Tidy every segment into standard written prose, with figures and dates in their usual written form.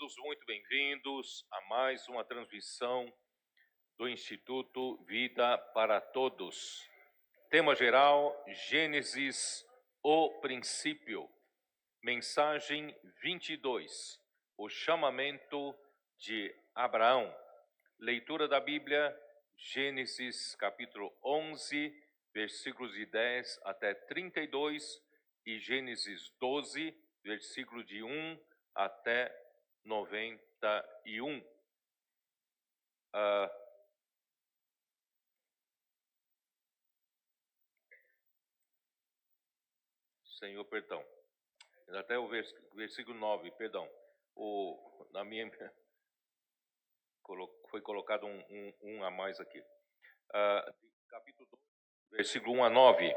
todos muito bem-vindos a mais uma transmissão do Instituto Vida para Todos. Tema geral, Gênesis, o princípio. Mensagem 22, o chamamento de Abraão. Leitura da Bíblia, Gênesis capítulo 11, versículos de 10 até 32 e Gênesis 12, versículo de 1 até 91. Senhor, perdão. Até o versículo 9, perdão. Na minha foi colocado um a mais aqui. Capítulo 2, versículo 1 a 9.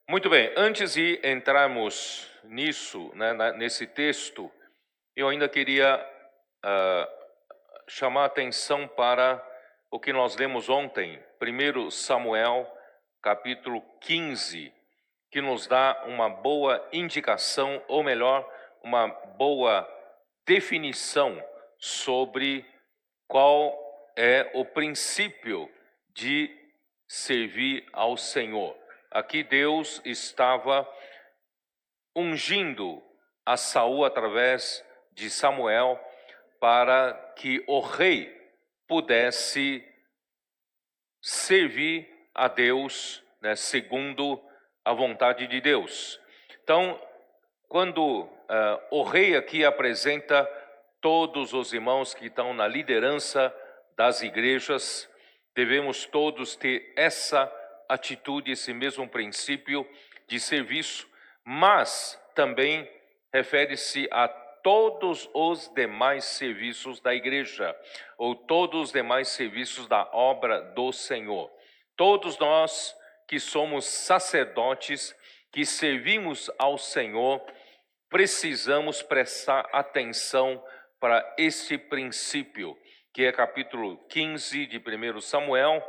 Muito bem, antes de entrarmos nisso, nesse texto, eu ainda queria chamar a atenção para o que nós lemos ontem, 1 Samuel, capítulo 15, que nos dá uma boa indicação, ou melhor, uma boa definição sobre qual é o princípio de servir ao Senhor. Aqui Deus estava ungindo a Saul através de Samuel para que o rei pudesse servir a Deus, segundo a vontade de Deus. Então, quando o rei aqui apresenta todos os irmãos que estão na liderança das igrejas, devemos todos ter essa atitude, esse mesmo princípio de serviço, mas também refere-se a todos os demais serviços da igreja, ou todos os demais serviços da obra do Senhor. Todos nós que somos sacerdotes, que servimos ao Senhor, precisamos prestar atenção para este princípio, que é capítulo 15 de 1 Samuel,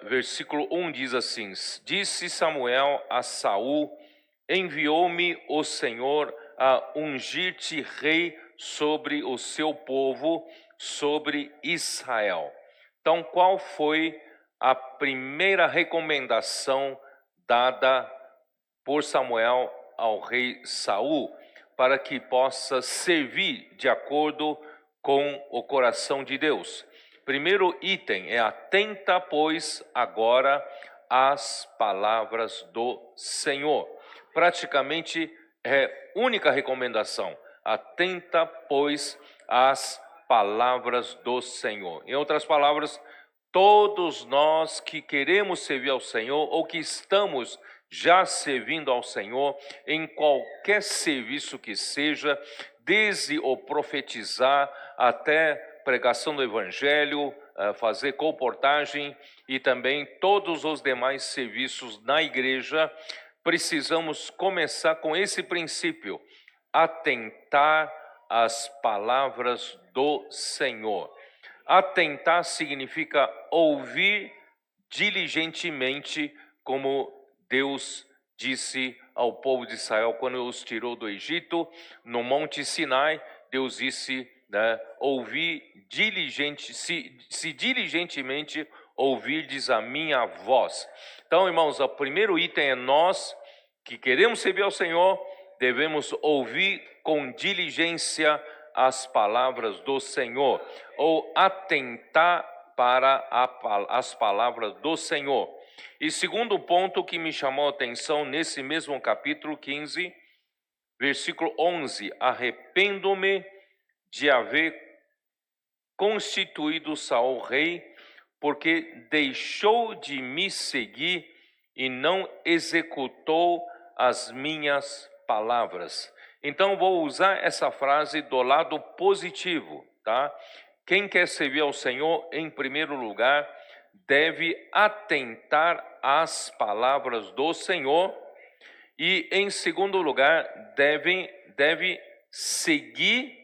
versículo 1 diz assim: Disse Samuel a Saul: Enviou-me o Senhor a ungir-te rei sobre o seu povo, sobre Israel. Então, qual foi a primeira recomendação dada por Samuel ao rei Saul para que possa servir de acordo com o coração de Deus? Primeiro item é: atenta, pois, agora às palavras do Senhor. Praticamente é única recomendação: atenta, pois, às palavras do Senhor. Em outras palavras, todos nós que queremos servir ao Senhor ou que estamos já servindo ao Senhor, em qualquer serviço que seja, desde o profetizar até pregação do Evangelho, fazer colportagem e também todos os demais serviços na igreja, precisamos começar com esse princípio: atentar às palavras do Senhor. Atentar significa ouvir diligentemente, como Deus disse ao povo de Israel quando os tirou do Egito, no Monte Sinai. Deus disse, ouvir se diligentemente ouvirdes a minha voz. Então, irmãos, o primeiro item é: nós que queremos servir ao Senhor, devemos ouvir com diligência as palavras do Senhor, ou atentar para as palavras do Senhor. E segundo ponto que me chamou a atenção nesse mesmo capítulo 15, versículo 11: Arrependo-me de haver constituído Saul rei, porque deixou de me seguir e não executou as minhas palavras. Então vou usar essa frase do lado positivo, tá? Quem quer servir ao Senhor, em primeiro lugar, deve atentar às palavras do Senhor e, em segundo lugar, deve seguir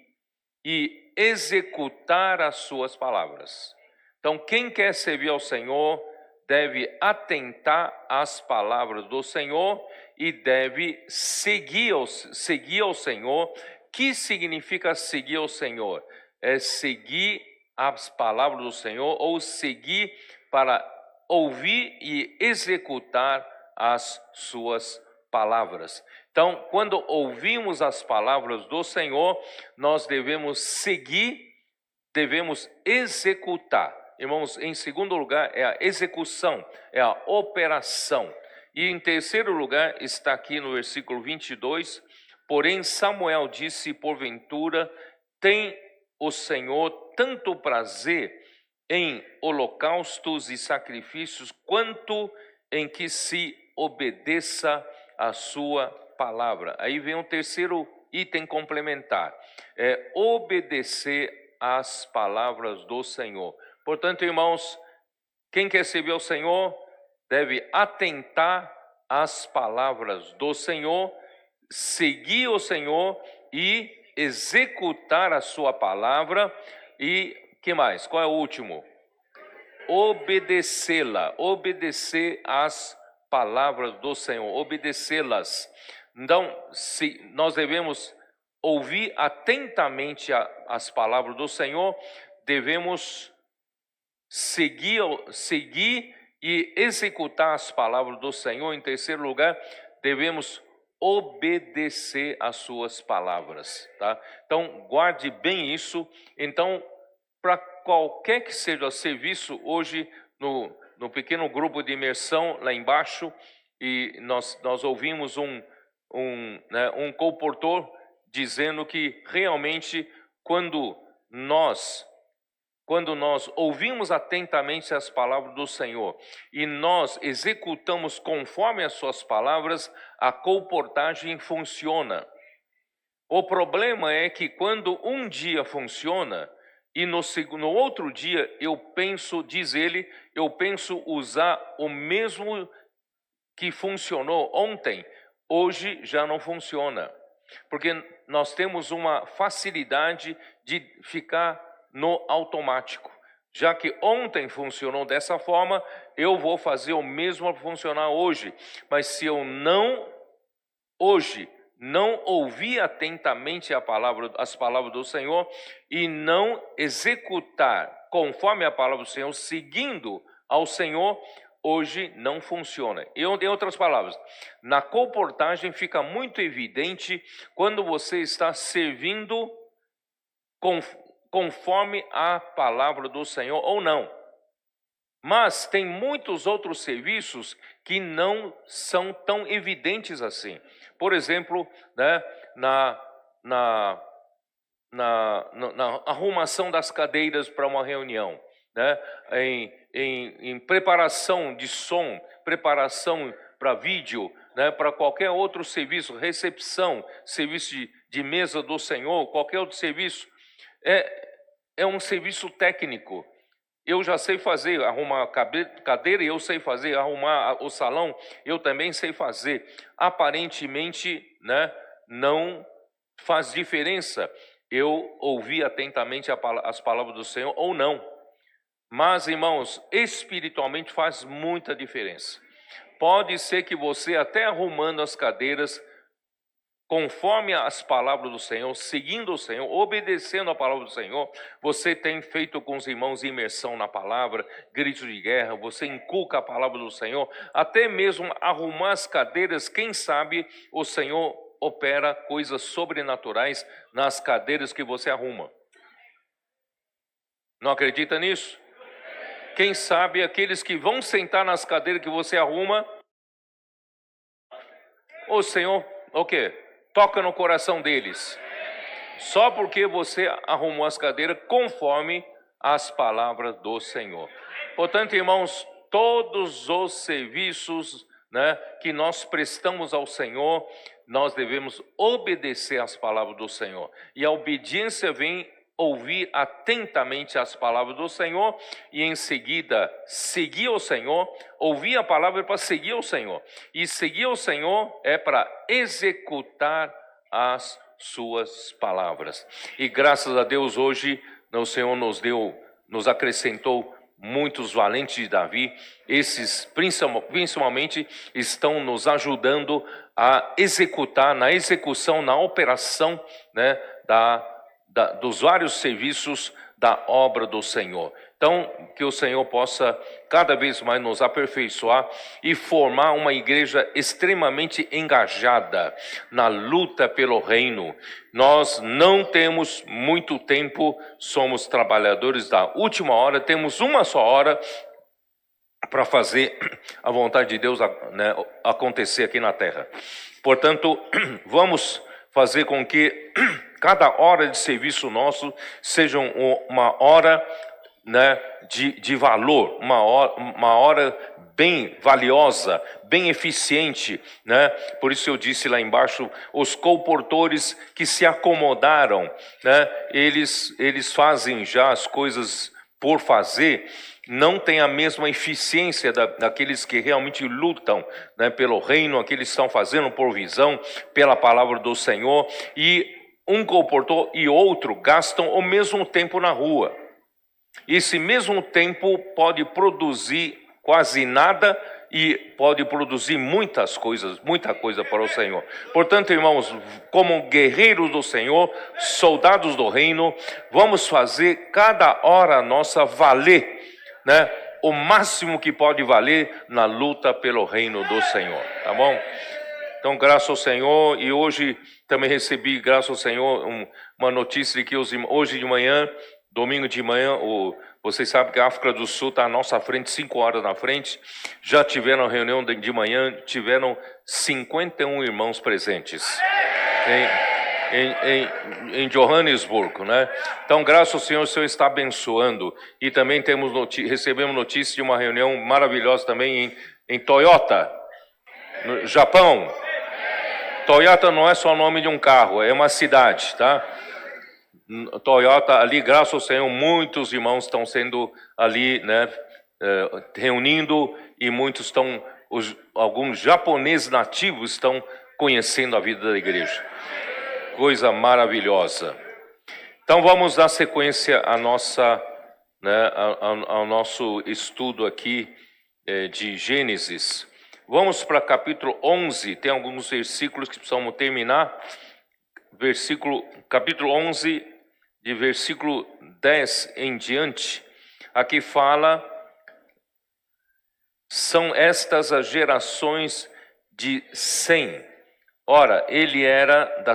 e executar as suas palavras. Então, quem quer servir ao Senhor deve atentar às palavras do Senhor e deve seguir ao Senhor, que significa seguir o Senhor? É seguir as palavras do Senhor ou seguir para ouvir e executar as suas palavras. Então, quando ouvimos as palavras do Senhor, nós devemos seguir, devemos executar. Irmãos, em segundo lugar é a execução, é a operação. E em terceiro lugar está aqui no versículo 22, porém Samuel disse, porventura, tem o Senhor tanto prazer em holocaustos e sacrifícios, quanto em que se obedeça a sua palavra. Aí vem o terceiro item complementar, é obedecer às palavras do Senhor. Portanto, irmãos, quem quer servir ao Senhor deve atentar às palavras do Senhor, seguir o Senhor e executar a sua palavra. E que mais? Qual é o último? Obedecê-la, obedecer às palavras do Senhor, obedecê-las. Então, se nós devemos ouvir atentamente as palavras do Senhor, devemos seguir e executar as palavras do Senhor. Em terceiro lugar, devemos obedecer às suas palavras, tá? Então, guarde bem isso. Então, para qualquer que seja o serviço, hoje no pequeno grupo de imersão lá embaixo, e nós ouvimos um comportor dizendo que realmente quando nós ouvimos atentamente as palavras do Senhor e nós executamos conforme as suas palavras, a comportagem funciona. O problema é que quando um dia funciona e no outro dia eu penso usar o mesmo que funcionou ontem, hoje já não funciona. Porque nós temos uma facilidade de ficar no automático. Já que ontem funcionou dessa forma, eu vou fazer o mesmo para funcionar hoje. Mas se eu hoje não ouvir atentamente as palavras do Senhor e não executar conforme a palavra do Senhor, seguindo ao Senhor, hoje não funciona. Em outras palavras, na comportagem fica muito evidente quando você está servindo conforme a palavra do Senhor ou não. Mas tem muitos outros serviços que não são tão evidentes assim. Por exemplo, né, na arrumação das cadeiras para uma reunião, né, em preparação de som, preparação para vídeo, né, para qualquer outro serviço, recepção, serviço de mesa do Senhor, qualquer outro serviço, é um serviço técnico. Eu já sei fazer, arrumar cadeira, eu sei fazer, arrumar o salão, eu também sei fazer. Aparentemente, né, não faz diferença eu ouvir atentamente as palavras do Senhor ou não. Mas, irmãos, espiritualmente faz muita diferença. Pode ser que você, até arrumando as cadeiras, conforme as palavras do Senhor, seguindo o Senhor, obedecendo a palavra do Senhor, você tem feito com os irmãos imersão na palavra, gritos de guerra, você inculca a palavra do Senhor, até mesmo arrumar as cadeiras, quem sabe o Senhor opera coisas sobrenaturais nas cadeiras que você arruma. Não acredita nisso? Quem sabe aqueles que vão sentar nas cadeiras que você arruma, o Senhor, o quê? Toca no coração deles, só porque você arrumou as cadeiras conforme as palavras do Senhor. Portanto, irmãos, todos os serviços, né, que nós prestamos ao Senhor, nós devemos obedecer às palavras do Senhor. E a obediência vem ouvir atentamente as palavras do Senhor e em seguida seguir o Senhor. Ouvir a palavra é para seguir o Senhor, e seguir o Senhor é para executar as suas palavras. E graças a Deus hoje o Senhor nos acrescentou muitos valentes de Davi, esses principalmente estão nos ajudando a executar, na execução, na operação, né, dos vários serviços da obra do Senhor. Então, que o Senhor possa cada vez mais nos aperfeiçoar e formar uma igreja extremamente engajada na luta pelo reino. Nós não temos muito tempo, somos trabalhadores da última hora, temos uma só hora para fazer a vontade de Deus, né, acontecer aqui na terra. Portanto, vamos fazer com que cada hora de serviço nosso seja uma hora, né, de valor, uma hora bem valiosa, bem eficiente, né? Por isso eu disse lá embaixo, os colportores que se acomodaram, né, eles fazem já as coisas por fazer, não tem a mesma eficiência daqueles que realmente lutam, né, pelo reino, aqueles que estão fazendo por visão, pela palavra do Senhor, e um colportor e outro gastam o mesmo tempo na rua. Esse mesmo tempo pode produzir quase nada e pode produzir muita coisa para o Senhor. Portanto, irmãos, como guerreiros do Senhor, soldados do reino, vamos fazer cada hora nossa valer, né, o máximo que pode valer na luta pelo reino do Senhor, tá bom? Então, graças ao Senhor, e hoje também recebi, graças ao Senhor, uma notícia de que hoje de manhã, domingo de manhã, vocês sabem que a África do Sul está à nossa frente, 5 horas na frente, já tiveram reunião de manhã, tiveram 51 irmãos presentes em Johannesburgo, né? Então, graças ao Senhor, o Senhor está abençoando. E também recebemos notícia de uma reunião maravilhosa também em Toyota, no Japão. Toyota não é só o nome de um carro, é uma cidade, tá? Toyota, ali, graças ao Senhor, muitos irmãos estão sendo ali, né, reunindo, e muitos alguns japoneses nativos estão conhecendo a vida da igreja. Coisa maravilhosa. Então vamos dar sequência ao nosso estudo aqui de Gênesis. Vamos para capítulo 11, tem alguns versículos que precisamos terminar. Capítulo 11, de versículo 10 em diante, aqui fala: são estas as gerações de Sem. Ora, ele era da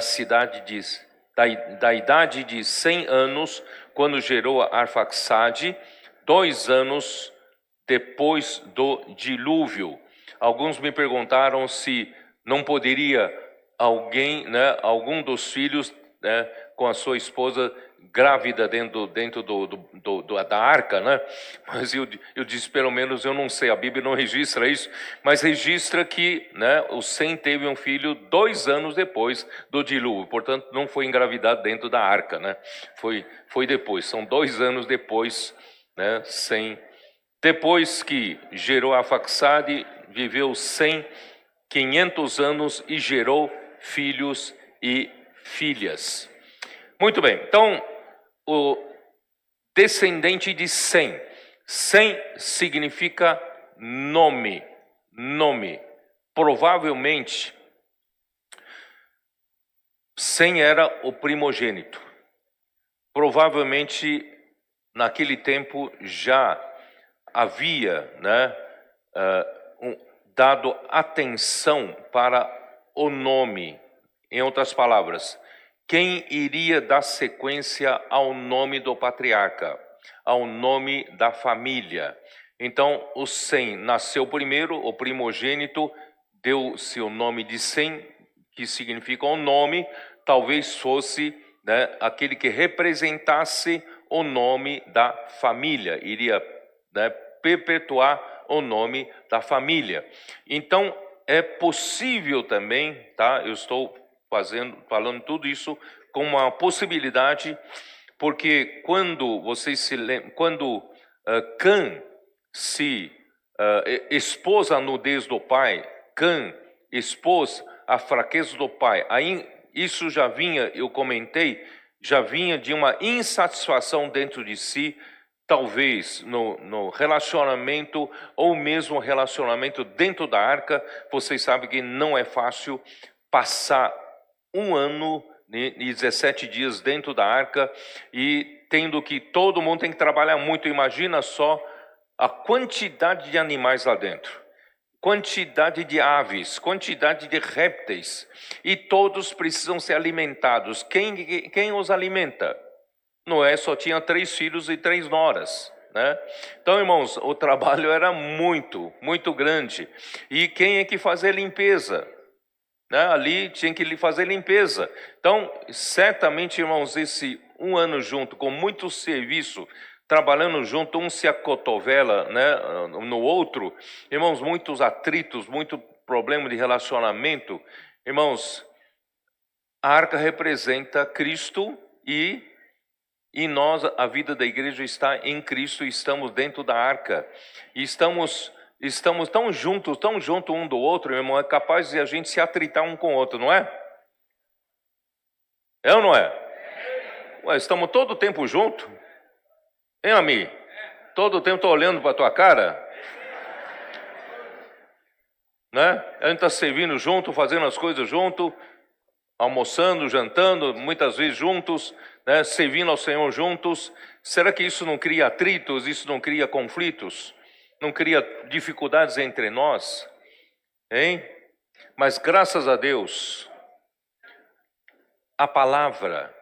idade de 100 anos, quando gerou a Arfaxade, 2 anos depois do dilúvio. Alguns me perguntaram se não poderia algum dos filhos, né, com a sua esposa grávida dentro da arca, né? Mas eu disse, pelo menos eu não sei, a Bíblia não registra isso, mas registra que, né, o Sem teve um filho 2 anos depois do dilúvio, portanto não foi engravidado dentro da arca, né? Foi depois, são 2 anos depois, né? Sem. Depois que gerou a Arfaxade, viveu Sem 500 anos e gerou filhos e filhas. Muito bem, então, o descendente de Sem. Sem significa nome. Provavelmente, Sem era o primogênito. Provavelmente, naquele tempo, já havia, né, dado atenção para o nome. Em outras palavras, quem iria dar sequência ao nome do patriarca, ao nome da família. Então, o Sem nasceu primeiro, o primogênito deu-se o nome de Sem, que significa o nome, talvez fosse, né, aquele que representasse o nome da família, iria, né, perpetuar o nome da família. Então, é possível também, tá? Eu estou falando tudo isso com uma possibilidade, porque quando vocês se lembram, quando Cã se expôs à nudez do pai, Cã expôs a fraqueza do pai, aí isso já vinha, eu comentei, já vinha de uma insatisfação dentro de si, talvez no relacionamento, ou mesmo relacionamento dentro da arca. Vocês sabem que não é fácil passar um ano e 17 dias dentro da arca, e tendo que todo mundo tem que trabalhar muito. Imagina só a quantidade de animais lá dentro, quantidade de aves, quantidade de répteis, e todos precisam ser alimentados. Quem os alimenta? Noé só tinha 3 filhos e 3 noras, né? Então, irmãos, o trabalho era muito, muito grande. E quem é que fazia limpeza? Né? Ali tinha que fazer limpeza. Então, certamente, irmãos, esse um ano junto, com muito serviço, trabalhando junto, um se acotovela, né, no outro. Irmãos, muitos atritos, muito problema de relacionamento. Irmãos, a arca representa Cristo, e nós, a vida da igreja está em Cristo, estamos dentro da arca. E estamos tão juntos um do outro, irmão, é capaz de a gente se atritar um com o outro, não é? É ou não é? Ué, estamos todo o tempo juntos. Hein, amigo? Todo o tempo estou olhando para a tua cara. Né? A gente está servindo junto, fazendo as coisas junto, almoçando, jantando, muitas vezes juntos, né? Servindo ao Senhor juntos. Será que isso não cria atritos, isso não cria conflitos? Não cria dificuldades entre nós? Hein? Mas graças a Deus, a palavra,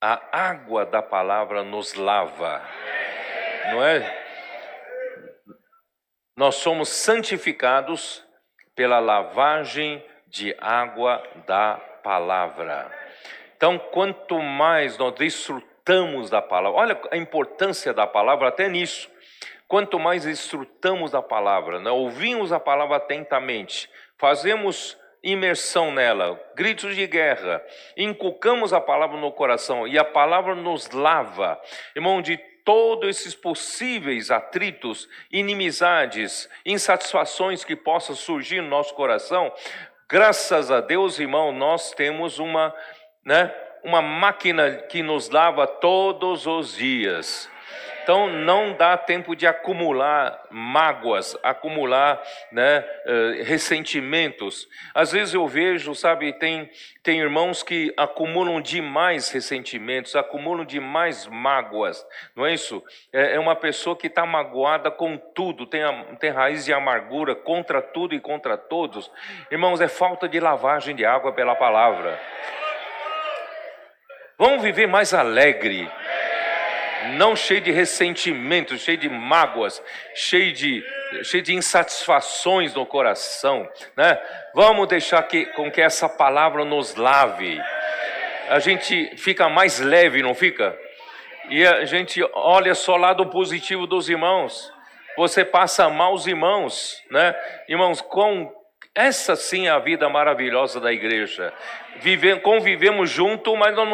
a água da palavra nos lava, não é? Nós somos santificados pela lavagem de água da palavra. Então, quanto mais nós desfrutamos da palavra, olha a importância da palavra até nisso. Quanto mais desfrutamos da palavra, né? Ouvimos a palavra atentamente, fazemos imersão nela, gritos de guerra, inculcamos a palavra no coração, e a palavra nos lava, irmão, de todos esses possíveis atritos, inimizades, insatisfações que possam surgir no nosso coração. Graças a Deus, irmão, nós temos uma máquina que nos lava todos os dias. Então não dá tempo de acumular mágoas, acumular, ressentimentos. Às vezes eu vejo, sabe, tem irmãos que acumulam demais ressentimentos, acumulam demais mágoas, não é isso? É uma pessoa que está magoada com tudo, tem raiz de amargura contra tudo e contra todos. Irmãos, é falta de lavagem de água pela palavra. Vamos viver mais alegre, não cheio de ressentimentos, cheio de mágoas, cheio de insatisfações no coração, né? Vamos deixar com que essa palavra nos lave. A gente fica mais leve, não fica? E a gente olha só o lado positivo dos irmãos. Você passa a amar os irmãos, né? Irmãos, essa sim é a vida maravilhosa da igreja. Convivemos junto, mas nós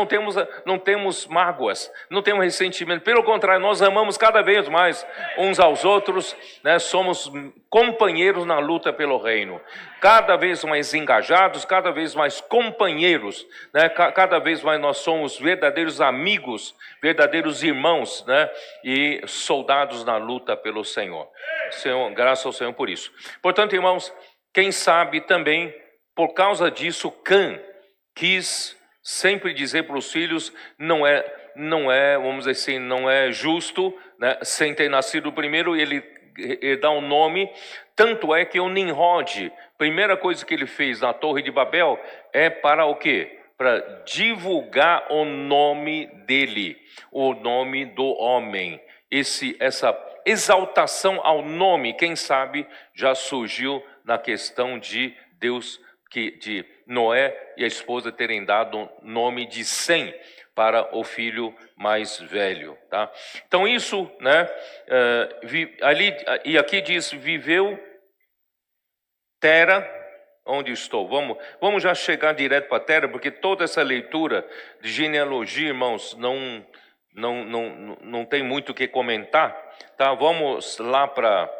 não temos mágoas, não temos ressentimento. Pelo contrário, nós amamos cada vez mais uns aos outros, né? Somos companheiros na luta pelo reino. Cada vez mais engajados, cada vez mais companheiros, né? Cada vez mais nós somos verdadeiros amigos, verdadeiros irmãos, né? E soldados na luta pelo Senhor. Graças ao Senhor por isso. Portanto, irmãos, quem sabe também, por causa disso, Cã quis sempre dizer para os filhos, não é, vamos dizer assim, não é justo, né, sem ter nascido primeiro, ele dá um nome. Tanto é que o Nimrod, primeira coisa que ele fez na Torre de Babel, é para o quê? Para divulgar o nome dele, o nome do homem. Essa exaltação ao nome, quem sabe, já surgiu na questão de Deus, de Noé e a esposa terem dado o nome de Sem para o filho mais velho, tá? Então isso, né? Aqui diz, viveu Tera, onde estou? Vamos já chegar direto para Tera, porque toda essa leitura de genealogia, irmãos, não tem muito o que comentar, tá? Vamos lá para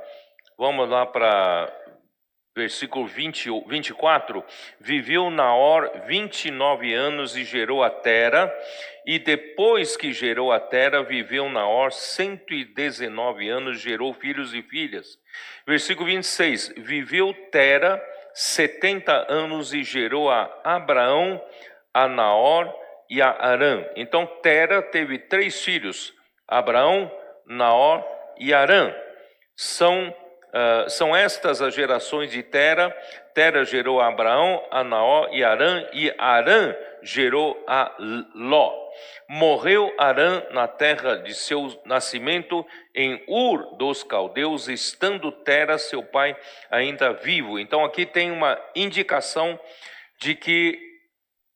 versículo 24, viveu Naor 29 anos e gerou a Tera, e depois que gerou a Tera, viveu Naor 119 anos, gerou filhos e filhas. Versículo 26, viveu Tera 70 anos e gerou a Abraão, a Naor e a Harã. Então Tera teve 3 filhos, Abraão, Naor e Harã. São estas as gerações de Tera. Tera gerou a Abraão, a Naor e Harã gerou a Ló. Morreu Harã na terra de seu nascimento, em Ur dos Caldeus, estando Tera, seu pai, ainda vivo. Então aqui tem uma indicação de que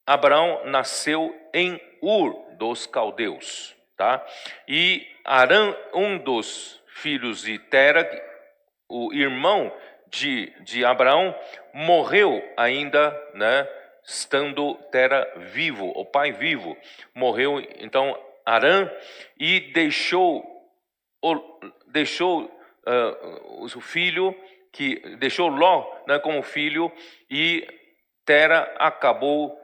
Abraão nasceu em Ur dos Caldeus, tá? E Harã, um dos filhos de Tera, o irmão de Abraão, morreu ainda, né, estando Tera vivo, o pai vivo. Morreu então Harã e deixou o filho, deixou Ló, né, como filho, e Tera acabou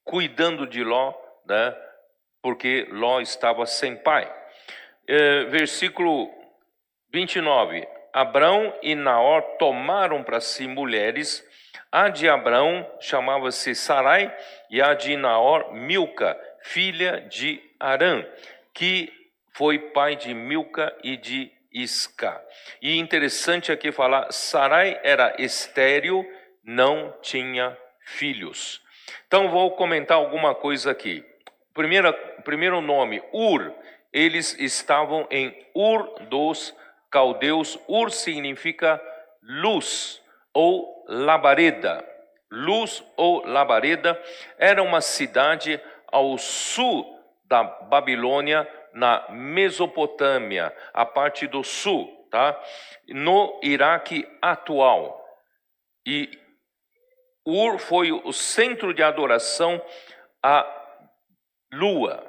cuidando de Ló, né, porque Ló estava sem pai. Versículo 29. Abrão e Naor tomaram para si mulheres. A de Abrão chamava-se Sarai, e a de Naor, Milca, filha de Harã, que foi pai de Milca e de Isca. E interessante aqui falar, Sarai era estéril, não tinha filhos. Então vou comentar alguma coisa aqui. Primeiro nome, Ur. Eles estavam em Ur dos Caldeus. Ur significa luz ou labareda. Luz ou labareda era uma cidade ao sul da Babilônia, na Mesopotâmia, a parte do sul, tá? No Iraque atual. E Ur foi o centro de adoração à lua.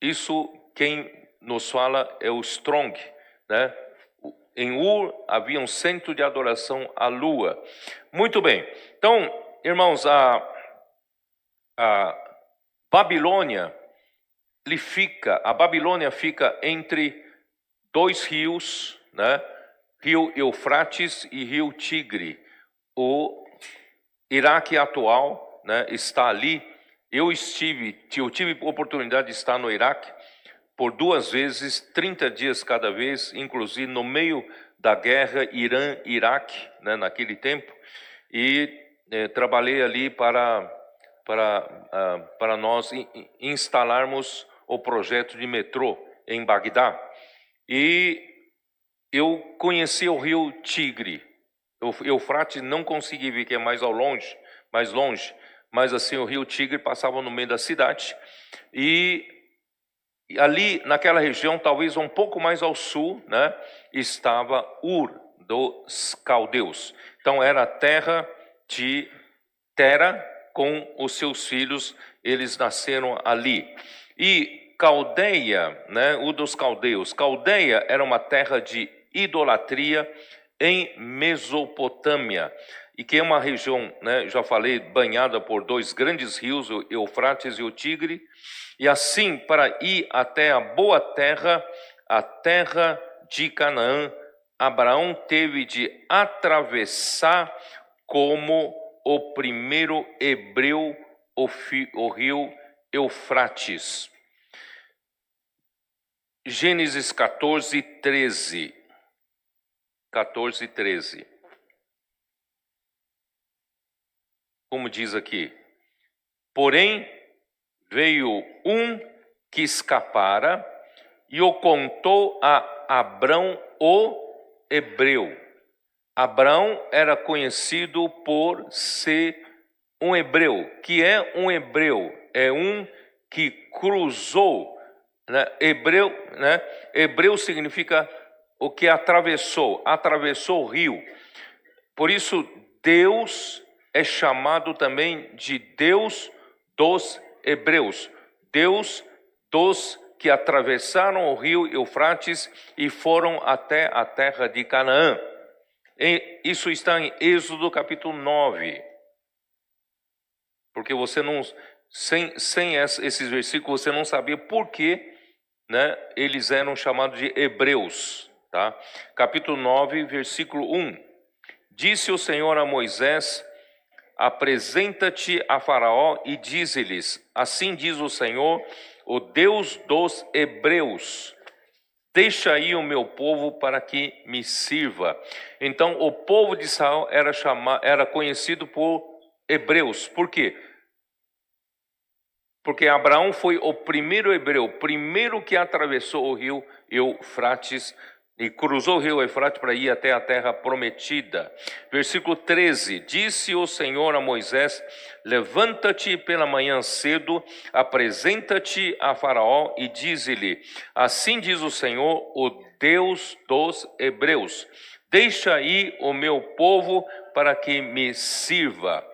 Isso quem nos fala é o Strong, né? Em Ur havia um centro de adoração à lua. Muito bem. Então, irmãos, a Babilônia fica entre 2 rios, né? Rio Eufrates e Rio Tigre. O Iraque atual, né, está ali. Eu tive oportunidade de estar no Iraque por 2 vezes, 30 dias cada vez, inclusive no meio da guerra Irã-Iraque, né, naquele tempo, e trabalhei ali para nós instalarmos o projeto de metrô em Bagdá. E eu conheci o rio Tigre. O Eufrates não consegui ver, que é mais longe, mas assim o rio Tigre passava no meio da cidade. E ali naquela região, talvez um pouco mais ao sul, né, estava Ur dos Caldeus. Então era a terra de Tera com os seus filhos, eles nasceram ali. E Caldeia, né, Ur dos Caldeus. Caldeia era uma terra de idolatria em Mesopotâmia, e que é uma região, né, já falei, banhada por 2 grandes rios, o Eufrates e o Tigre. E assim, para ir até a boa terra, a terra de Canaã, Abraão teve de atravessar como o primeiro hebreu o rio Eufrates. Gênesis 14, 13. 14, 13. Como diz aqui: porém, veio um que escapara e o contou a Abrão, o hebreu. Abrão era conhecido por ser um hebreu. Que é um hebreu? É um que cruzou, né? Hebreu significa o que atravessou o rio. Por isso, Deus é chamado também de Deus dos hebreus. Deus dos que atravessaram o rio Eufrates e foram até a terra de Canaã. Isso está em Êxodo capítulo 9. Porque você não, sem esses versículos, você não sabia por que, né, eles eram chamados de hebreus. Tá? Capítulo 9, versículo 1. Disse o Senhor a Moisés: apresenta-te a Faraó e dize-lhes: assim diz o Senhor, o Deus dos hebreus, deixa aí o meu povo para que me sirva. Então o povo de Israel era conhecido por hebreus. Por quê? Porque Abraão foi o primeiro hebreu, o primeiro que atravessou o rio Eufrates e cruzou o rio Eufrates para ir até a terra prometida. Versículo 13: disse o Senhor a Moisés: levanta-te pela manhã cedo, apresenta-te a Faraó e dize-lhe: assim diz o Senhor, o Deus dos hebreus, deixa aí o meu povo para que me sirva.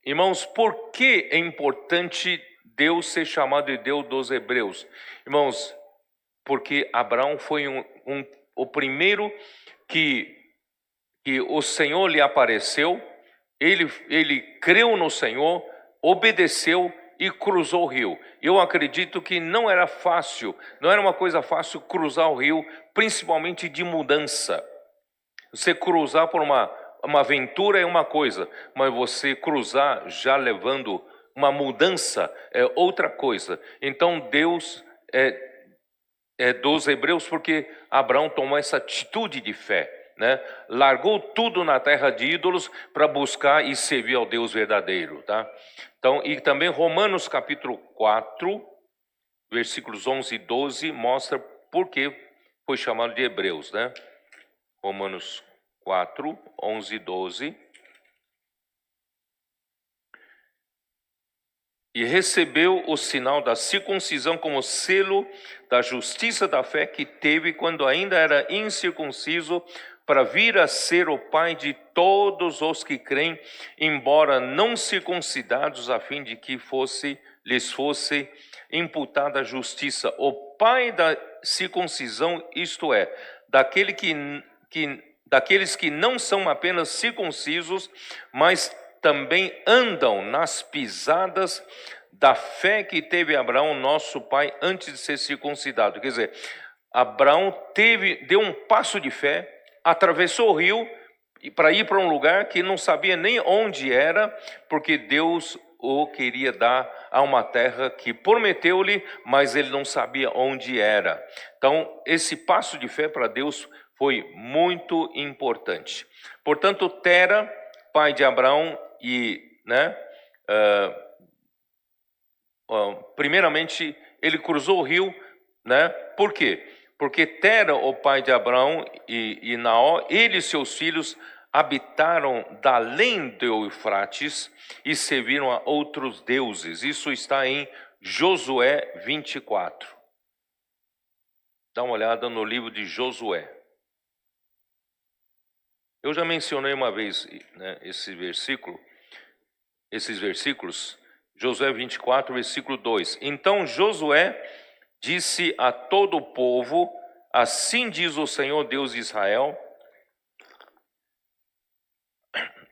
Irmãos, por que é importante Deus ser chamado de Deus dos hebreus? Irmãos, porque Abraão foi o primeiro que o Senhor lhe apareceu, ele creu no Senhor, obedeceu e cruzou o rio. Eu acredito que não era fácil, não era uma coisa fácil cruzar o rio, principalmente de mudança. Você cruzar por uma aventura é uma coisa, mas você cruzar já levando uma mudança é outra coisa. Então Deus é dos hebreus porque Abraão tomou essa atitude de fé, né? Largou tudo na terra de ídolos para buscar e servir ao Deus verdadeiro, tá? Então, e também Romanos capítulo 4, versículos 11 e 12 mostra por que foi chamado de hebreus, né? Romanos 4, 11 e 12. E recebeu o sinal da circuncisão como selo da justiça da fé que teve quando ainda era incircunciso, para vir a ser o pai de todos os que creem, embora não circuncidados, a fim de que lhes fosse imputada a justiça. O pai da circuncisão, isto é, daqueles que não são apenas circuncisos, mas também andam nas pisadas da fé que teve Abraão, nosso pai, antes de ser circuncidado. Quer dizer, Abraão deu um passo de fé, atravessou o rio para ir para um lugar que não sabia nem onde era, porque Deus o queria dar a uma terra que prometeu-lhe, mas ele não sabia onde era. Então, esse passo de fé para Deus foi muito importante. Portanto, Tera, pai de Abraão, primeiramente ele cruzou o rio, né? Por quê? Porque Tera, o pai de Abraão e Naó, ele e seus filhos habitaram da além do Eufrates e serviram a outros deuses. Isso está em Josué 24. Dá uma olhada no livro de Josué. Eu já mencionei uma vez, né, esses versículos, Josué 24, versículo 2. Então Josué disse a todo o povo: assim diz o Senhor Deus de Israel,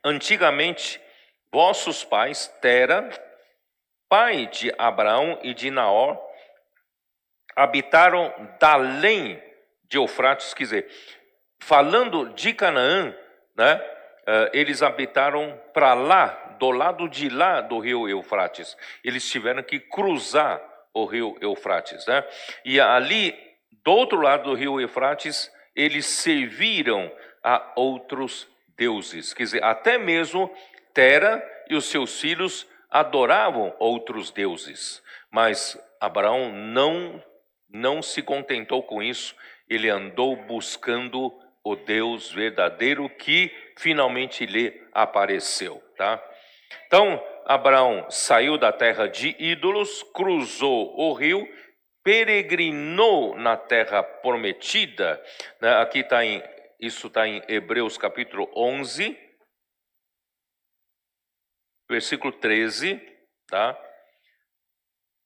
antigamente vossos pais, Tera, pai de Abraão e de Naor, habitaram da além de Eufrates, quer dizer, falando de Canaã, né, eles habitaram para lá, do lado de lá do rio Eufrates. Eles tiveram que cruzar o rio Eufrates, né? E ali, do outro lado do rio Eufrates, eles serviram a outros deuses. Quer dizer, até mesmo Tera e os seus filhos adoravam outros deuses. Mas Abraão não se contentou com isso. Ele andou buscando o Deus verdadeiro que finalmente lhe apareceu, tá? Então, Abraão saiu da terra de ídolos, cruzou o rio, peregrinou na terra prometida, né? Aqui isso está em Hebreus capítulo 11, versículo 13, tá?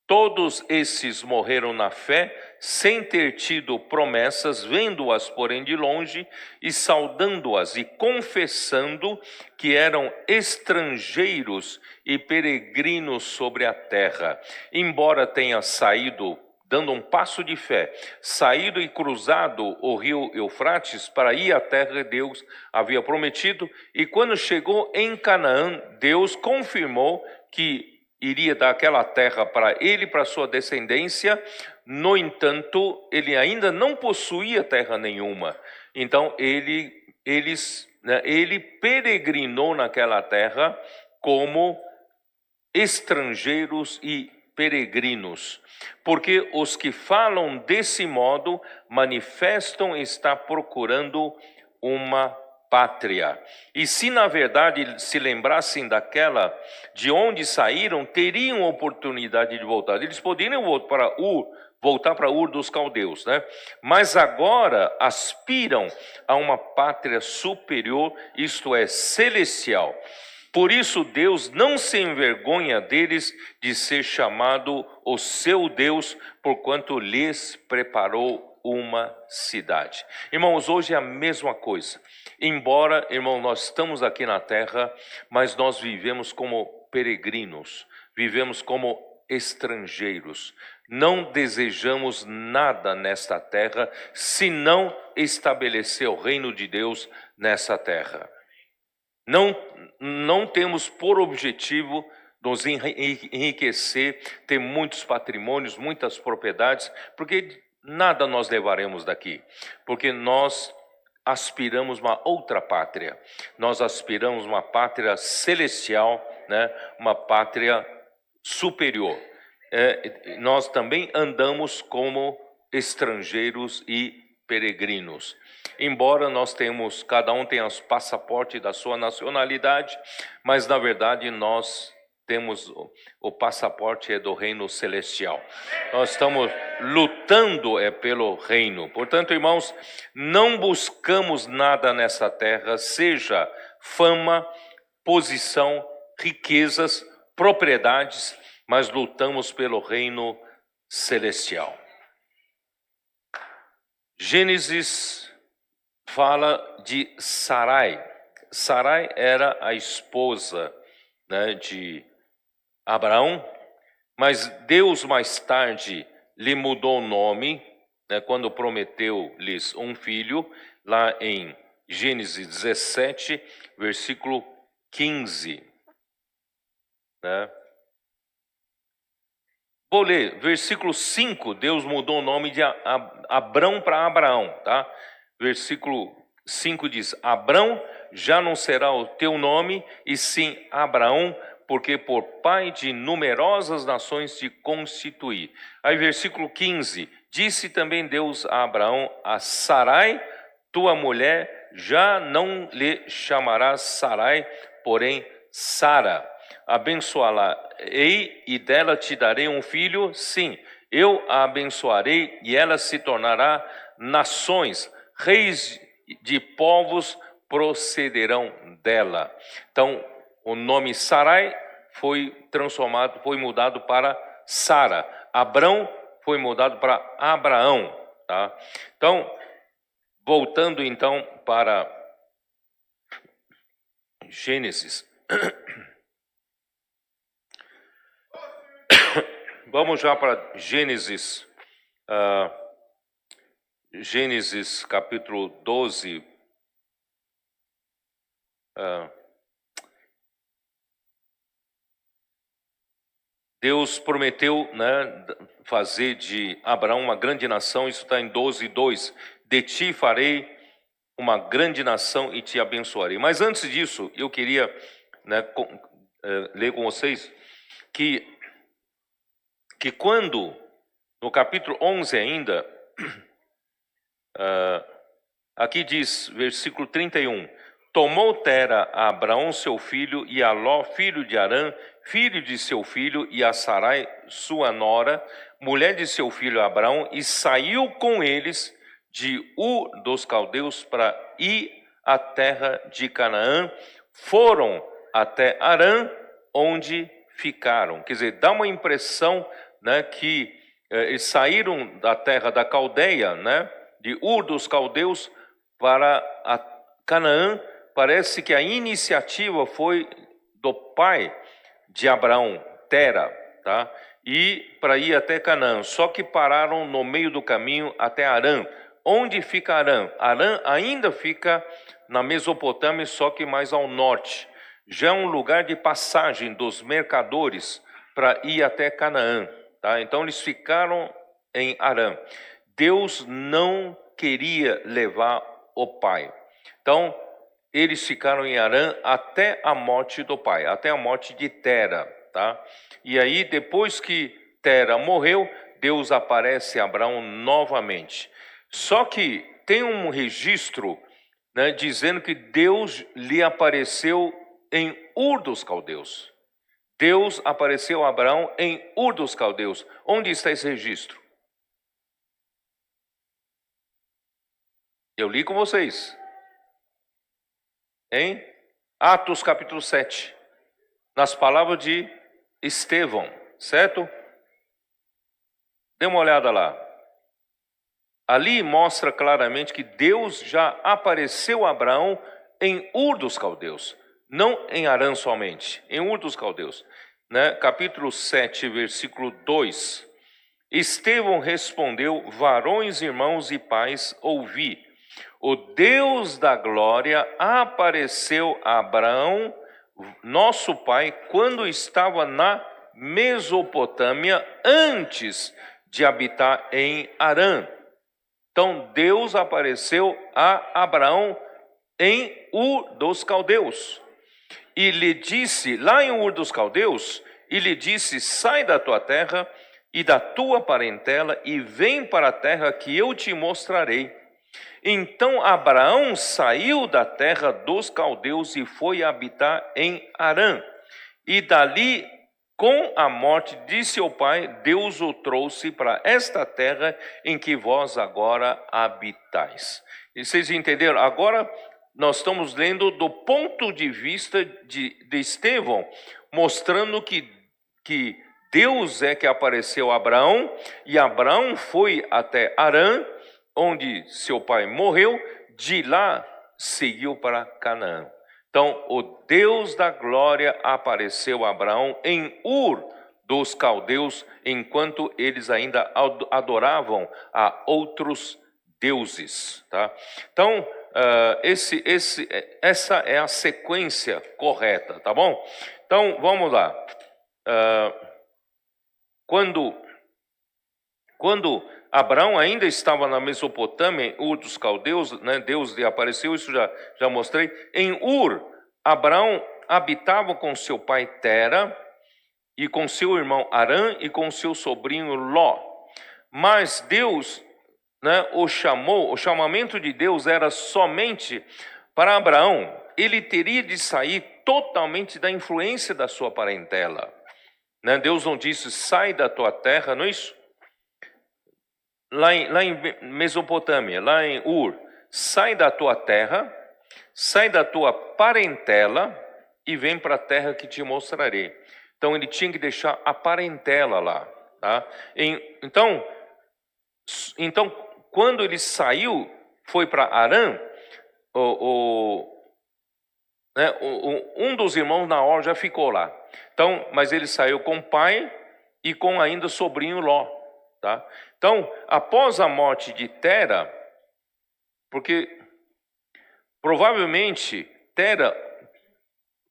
Todos esses morreram na fé, sem ter tido promessas, vendo-as, porém, de longe, e saudando-as e confessando que eram estrangeiros e peregrinos sobre a terra. Embora tenha saído, dando um passo de fé, saído e cruzado o rio Eufrates para ir à terra que Deus havia prometido, e quando chegou em Canaã, Deus confirmou que iria dar aquela terra para ele e para sua descendência. No entanto, ele ainda não possuía terra nenhuma. Então ele peregrinou naquela terra como estrangeiros e peregrinos, porque os que falam desse modo manifestam estar procurando uma pátria. E se na verdade se lembrassem de onde saíram, teriam oportunidade de voltar. Eles poderiam voltar para Ur dos caldeus, né? Mas agora aspiram a uma pátria superior, isto é, celestial. Por isso Deus não se envergonha deles de ser chamado o seu Deus, porquanto lhes preparou uma cidade. Irmãos, hoje é a mesma coisa. Embora, irmão, nós estamos aqui na terra, mas nós vivemos como peregrinos, vivemos como estrangeiros. Não desejamos nada nesta terra, senão estabelecer o reino de Deus nessa terra. Não temos por objetivo nos enriquecer, ter muitos patrimônios, muitas propriedades, porque nada nós levaremos daqui, porque nós aspiramos uma outra pátria, nós aspiramos uma pátria celestial, né? Uma pátria superior. Nós também andamos como estrangeiros e peregrinos. Embora cada um tenha o passaporte da sua nacionalidade, mas na verdade nós temos o passaporte do reino celestial. Nós estamos lutando pelo reino. Portanto, irmãos, não buscamos nada nessa terra, seja fama, posição, riquezas, propriedades, mas lutamos pelo reino celestial. Gênesis fala de Sarai. Sarai era a esposa, né, de Abraão, mas Deus mais tarde lhe mudou o nome, né, quando prometeu-lhes um filho, lá em Gênesis 17, versículo 15. Né? Vou ler, versículo 5, Deus mudou o nome de Abrão para Abraão, tá? Versículo 5 diz: Abrão já não será o teu nome, e sim Abraão, porque por pai de numerosas nações te constituí. Aí versículo 15, disse também Deus a Abraão: a Sarai, tua mulher, já não lhe chamarás Sarai, porém Sara. Abençoá-la-ei e dela te darei um filho, sim, eu a abençoarei e ela se tornará nações, reis de povos procederão dela. Então, o nome Sarai foi mudado para Sara. Abrão foi mudado para Abraão, tá? Então, voltando então para Gênesis. Vamos já para Gênesis, Gênesis capítulo 12. Deus prometeu, né, fazer de Abraão uma grande nação, isso está em 12:2. De ti farei uma grande nação e te abençoarei. Mas antes disso, eu queria, né, ler com vocês que quando, no capítulo 11 ainda, aqui diz, versículo 31, tomou Tera a Abraão seu filho, e a Ló, filho de Arã, filho de seu filho, e a Sarai, sua nora, mulher de seu filho Abraão, e saiu com eles de Ur dos caldeus para ir à terra de Canaã, foram até Arã, onde ficaram. Quer dizer, dá uma impressão né, que eles saíram da terra da Caldeia, né, de Ur dos Caldeus, para a Canaã. Parece que a iniciativa foi do pai de Abraão, Tera, tá? E para ir até Canaã, só que pararam no meio do caminho até Harã. Onde fica Harã? Harã ainda fica na Mesopotâmia, só que mais ao norte. Já é um lugar de passagem dos mercadores para ir até Canaã, tá? Então eles ficaram em Harã. Deus não queria levar o pai. Então eles ficaram em Harã até a morte do pai, até a morte de Tera, tá? E aí depois que Tera morreu, Deus aparece a Abraão novamente. Só que tem um registro, né, dizendo que Deus lhe apareceu em Ur dos Caldeus. Deus apareceu a Abraão em Ur dos Caldeus. Onde está esse registro? Eu li com vocês. Em Atos capítulo 7. Nas palavras de Estevão, certo? Dê uma olhada lá. Ali mostra claramente que Deus já apareceu a Abraão em Ur dos Caldeus, não em Harã somente, em Ur dos Caldeus. Né? Capítulo 7, versículo 2. Estevão respondeu: varões, irmãos e pais, ouvi. O Deus da glória apareceu a Abraão, nosso pai, quando estava na Mesopotâmia, antes de habitar em Harã. Então Deus apareceu a Abraão em Ur dos Caldeus. E lhe disse, lá em Ur dos Caldeus, e lhe disse: sai da tua terra e da tua parentela e vem para a terra que eu te mostrarei. Então Abraão saiu da terra dos caldeus e foi habitar em Harã. E dali, com a morte de seu pai, Deus o trouxe para esta terra em que vós agora habitais. E vocês entenderam? Agora nós estamos lendo do ponto de vista de Estevão, mostrando que Deus é que apareceu a Abraão, e Abraão foi até Harã, onde seu pai morreu, de lá seguiu para Canaã. Então, o Deus da glória apareceu a Abraão em Ur dos Caldeus, enquanto eles ainda adoravam a outros deuses. Tá? Então, essa é a sequência correta, tá bom? Então, vamos lá. Quando Abraão ainda estava na Mesopotâmia, em Ur dos Caldeus, né, Deus lhe apareceu, isso já mostrei. Em Ur, Abraão habitava com seu pai Tera, e com seu irmão Harã, e com seu sobrinho Ló. Mas Deus, né, o chamamento de Deus era somente para Abraão. Ele teria de sair totalmente da influência da sua parentela. Né? Deus não disse: sai da tua terra, não é isso? Lá em Mesopotâmia, lá em Ur, sai da tua terra, sai da tua parentela e vem para a terra que te mostrarei. Então ele tinha que deixar a parentela lá. Tá? Então, quando ele saiu, foi para Harã, um dos irmãos Naor já ficou lá. Então, mas ele saiu com o pai e com ainda o sobrinho Ló. Tá? Então, após a morte de Tera, porque provavelmente Tera,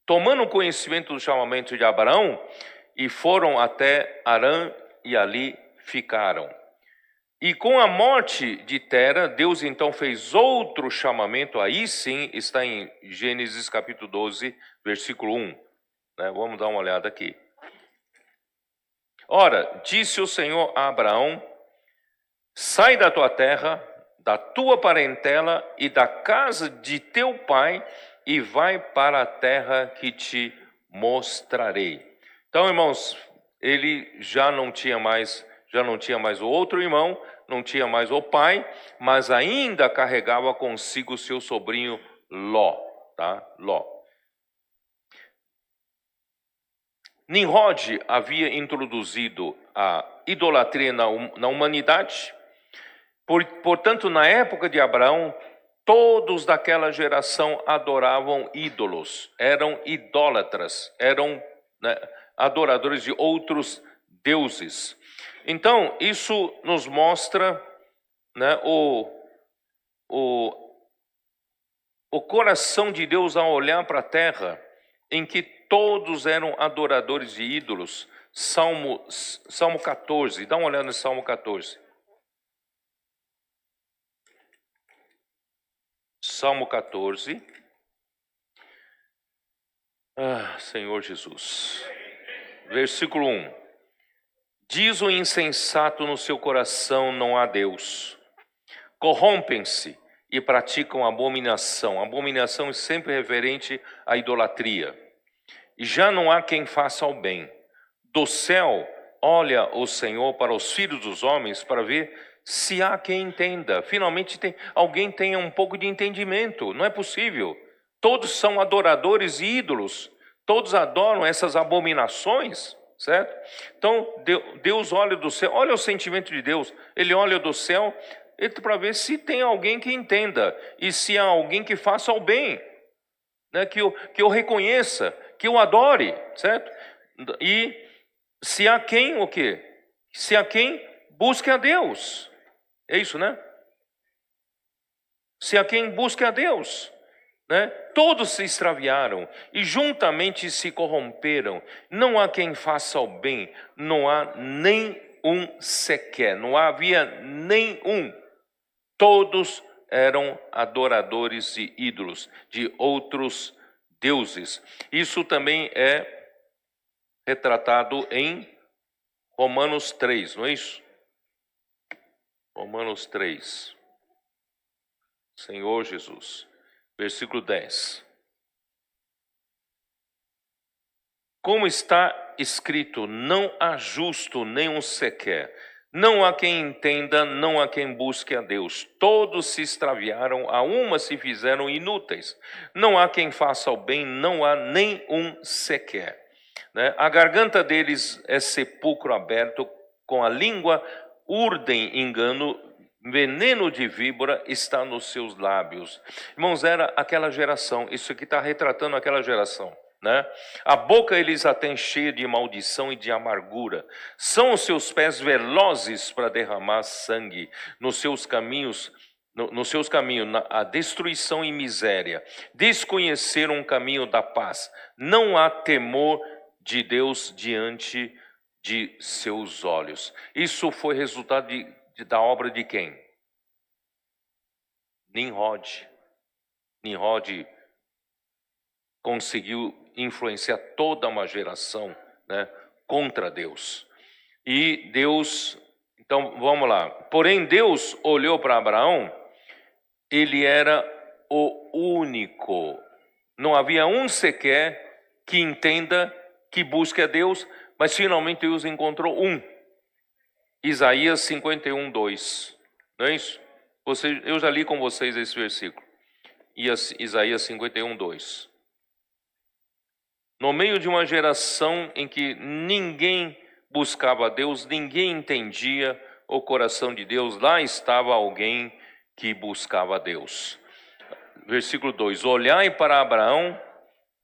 tomando conhecimento do chamamento de Abraão, e foram até Harã e ali ficaram. E com a morte de Tera, Deus então fez outro chamamento, aí sim está em Gênesis capítulo 12, versículo 1. Né? Vamos dar uma olhada aqui. Ora, disse o Senhor a Abraão: sai da tua terra, da tua parentela e da casa de teu pai, e vai para a terra que te mostrarei. Então, irmãos, ele já não tinha mais o outro irmão, não tinha mais o pai, mas ainda carregava consigo seu sobrinho Ló, tá? Ló. Nimrod havia introduzido a idolatria na humanidade. Portanto, na época de Abraão, todos daquela geração adoravam ídolos, eram idólatras, eram, né, adoradores de outros deuses. Então, isso nos mostra, né, o coração de Deus ao olhar para a terra, em que todos eram adoradores de ídolos. Salmo 14, dá uma olhada no Salmo 14. Salmo 14. Senhor Jesus. Versículo 1. Diz o insensato no seu coração: não há Deus. Corrompem-se e praticam abominação. Abominação é sempre referente à idolatria. E já não há quem faça o bem. Do céu olha o Senhor para os filhos dos homens para ver se há quem entenda. Finalmente alguém tenha um pouco de entendimento. Não é possível. Todos são adoradores de ídolos. Todos adoram essas abominações, certo? Então Deus olha do céu, olha o sentimento de Deus. Ele olha do céu para ver se tem alguém que entenda e se há alguém que faça o bem, né? que eu reconheça, que eu adore, certo? E se há quem o quê? Se há quem busque a Deus. É isso, né? Se há quem busque a Deus, né? Todos se extraviaram e juntamente se corromperam. Não há quem faça o bem, não há nem um sequer, não havia nem um. Todos eram adoradores de ídolos, de outros deuses. Isso também é retratado em Romanos 3, não é isso? Romanos 3. Senhor Jesus. Versículo 10. Como está escrito: não há justo nem um sequer. Não há quem entenda, não há quem busque a Deus. Todos se extraviaram, a uma se fizeram inúteis. Não há quem faça o bem, não há nem um sequer. Né? A garganta deles é sepulcro aberto, com a língua urdem engano, veneno de víbora está nos seus lábios. Irmãos, era aquela geração, isso aqui está retratando aquela geração. Né? A boca eles a têm cheia de maldição e de amargura. São os seus pés velozes para derramar sangue. Nos seus caminhos a destruição e miséria. Desconheceram o caminho da paz. Não há temor de Deus diante de seus olhos. Isso foi resultado da obra de quem? Nimrod. Nimrod conseguiu influenciar toda uma geração, né, contra Deus. E Deus, então vamos lá. Porém Deus olhou para Abraão, ele era o único. Não havia um sequer que entenda, que busque a Deus, mas finalmente Deus encontrou um. Isaías 51, 2. Não é isso? Eu já li com vocês esse versículo. Isaías 51, 2. No meio de uma geração em que ninguém buscava a Deus, ninguém entendia o coração de Deus, lá estava alguém que buscava a Deus. Versículo 2: olhai para Abraão,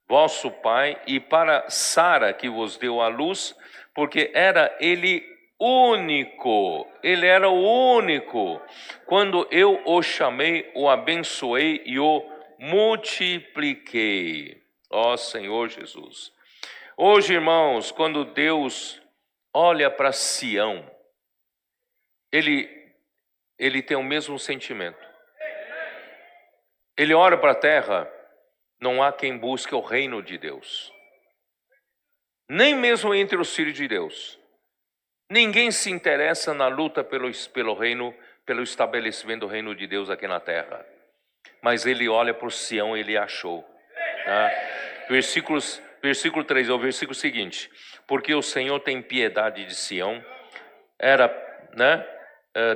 vosso pai, e para Sara, que vos deu a luz, porque era ele único, ele era o único. Quando eu o chamei, o abençoei e o multipliquei. Ó Senhor Jesus. Hoje, irmãos, quando Deus olha para Sião, ele tem o mesmo sentimento. Ele olha para a terra, não há quem busque o reino de Deus. Nem mesmo entre os filhos de Deus. Ninguém se interessa na luta pelo reino, pelo estabelecimento do reino de Deus aqui na terra. Mas ele olha por Sião, ele achou. Tá? Versículo 3 é o versículo seguinte: porque o Senhor tem piedade de Sião,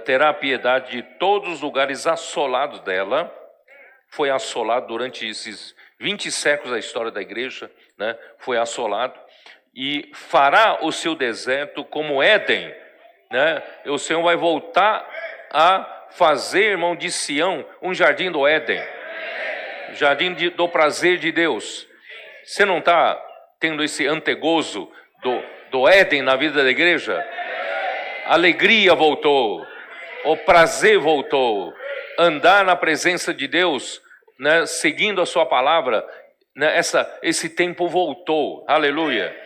terá piedade de todos os lugares assolados dela. Foi assolado durante esses 20 séculos da história da igreja, né? Foi assolado. e fará o seu deserto como Éden, né? O Senhor vai voltar a fazer, irmão, de Sião um jardim do Éden, jardim do prazer de Deus. Você não está tendo esse antegozo do Éden na vida da igreja? A alegria voltou, o prazer voltou, andar na presença de Deus, né, seguindo a sua palavra, né, esse tempo voltou, aleluia.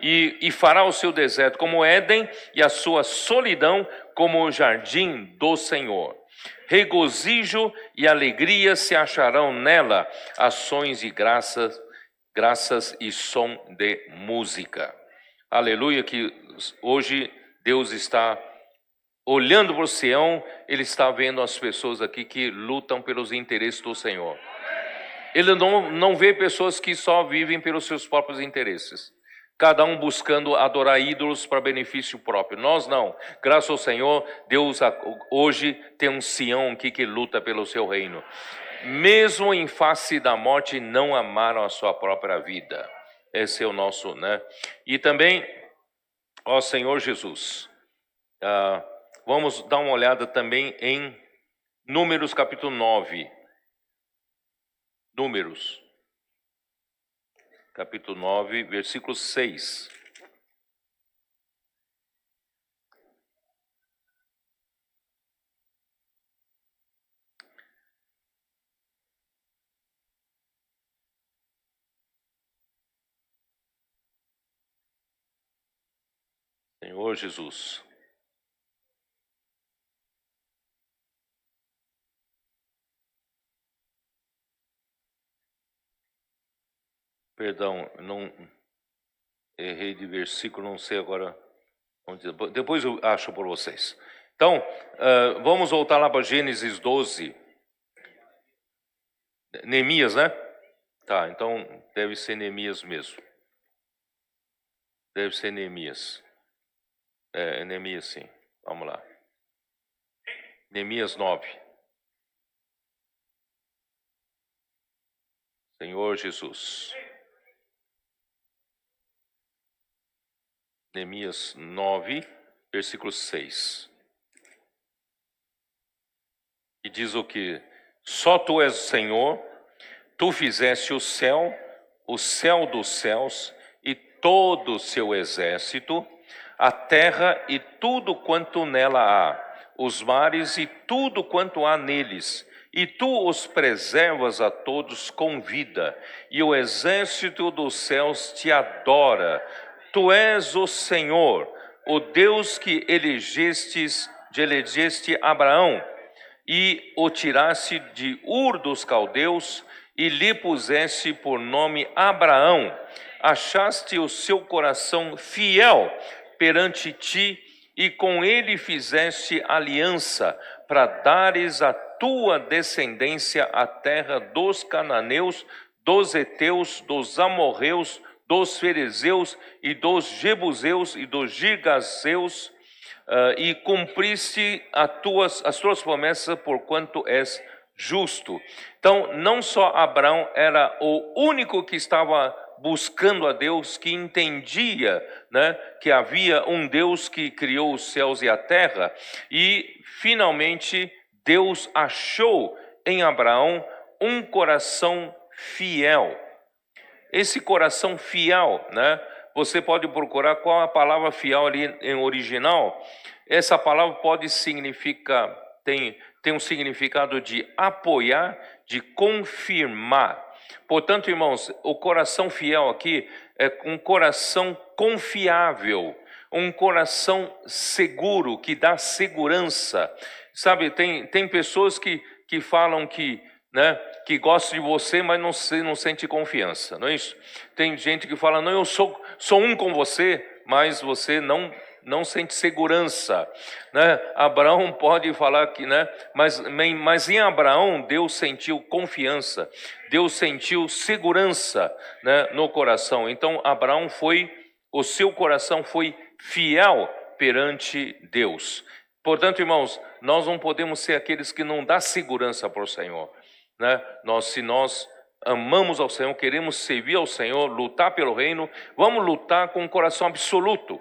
E fará o seu deserto como Éden e a sua solidão como o jardim do Senhor. Regozijo e alegria se acharão nela, ações de graças e som de música. Aleluia, que hoje Deus está olhando para o Sião, Ele está vendo as pessoas aqui que lutam pelos interesses do Senhor. Ele não vê pessoas que só vivem pelos seus próprios interesses, cada um buscando adorar ídolos para benefício próprio. Nós não. Graças ao Senhor, Deus hoje tem um Sião aqui que luta pelo seu reino. Mesmo em face da morte, não amaram a sua própria vida. Esse é o nosso, né? E também, ó Senhor Jesus, vamos dar uma olhada também em Números capítulo 9. Números, capítulo 9, versículo 6. Senhor Jesus. Perdão, não errei de versículo, não sei agora. Depois eu acho por vocês. Então, vamos voltar lá para Gênesis 12. Neemias, né? Tá, então deve ser Neemias mesmo. Deve ser Neemias. É Neemias, sim. Vamos lá. Neemias 9. Senhor Jesus. Neemias 9, versículo 6. E diz o que? Só tu és o Senhor, tu fizeste o céu dos céus e todo o seu exército, a terra e tudo quanto nela há, os mares e tudo quanto há neles, e tu os preservas a todos com vida, e o exército dos céus te adora. Tu és o Senhor, o Deus que elegeste Abraão, e o tiraste de Ur dos caldeus, e lhe puseste por nome Abraão. Achaste o seu coração fiel perante ti, e com ele fizeste aliança, para dares a tua descendência a terra dos cananeus, dos heteus, dos amorreus, dos ferezeus e dos jebuseus e dos girgazeus, e cumpriste as tuas promessas, porquanto és justo. Então, não só Abraão era o único que estava buscando a Deus, que entendia, né, que havia um Deus que criou os céus e a terra, e finalmente Deus achou em Abraão um coração fiel. Esse coração fiel, né? Você pode procurar qual a palavra fiel ali em original. Essa palavra pode significar, tem um significado de apoiar, de confirmar. Portanto, irmãos, o coração fiel aqui é um coração confiável, um coração seguro, que dá segurança. Sabe, tem pessoas que falam que, né, que gosta de você, mas não sente confiança, não é isso? Tem gente que fala, não, eu sou um com você, mas você não sente segurança, né? Abraão pode falar que, né? Mas em Abraão Deus sentiu confiança, Deus sentiu segurança, né, no coração. Então o seu coração foi fiel perante Deus. Portanto, irmãos, nós não podemos ser aqueles que não dá segurança para o Senhor, né? Se nós amamos ao Senhor, queremos servir ao Senhor, lutar pelo reino, vamos lutar com um coração absoluto,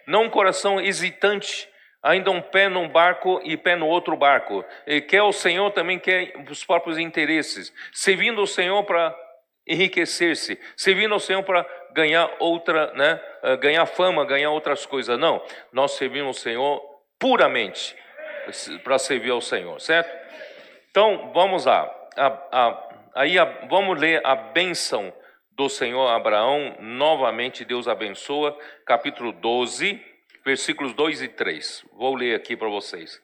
não um coração hesitante, ainda um pé num barco e pé no outro barco. Ele quer o Senhor, também quer os próprios interesses, servindo o Senhor para enriquecer-se, servindo ao Senhor para ganhar outra, né? Ganhar fama, ganhar outras coisas. Não, nós servimos o Senhor puramente para servir ao Senhor, certo? Então, vamos lá. Vamos ler a bênção do Senhor a Abraão. Novamente, Deus abençoa. Capítulo 12, versículos 2 e 3. Vou ler aqui para vocês.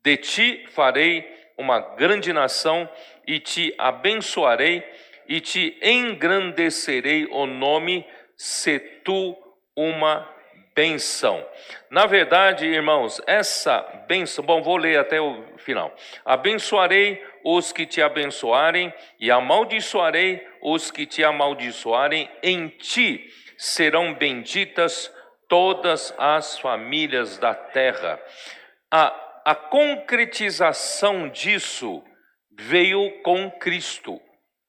De ti farei uma grande nação e te abençoarei e te engrandecerei o nome, se tu uma bênção. Na verdade, irmãos, essa bênção, bom, vou ler até o final. Abençoarei os que te abençoarem e amaldiçoarei os que te amaldiçoarem. Em ti serão benditas todas as famílias da terra. A concretização disso veio com Cristo.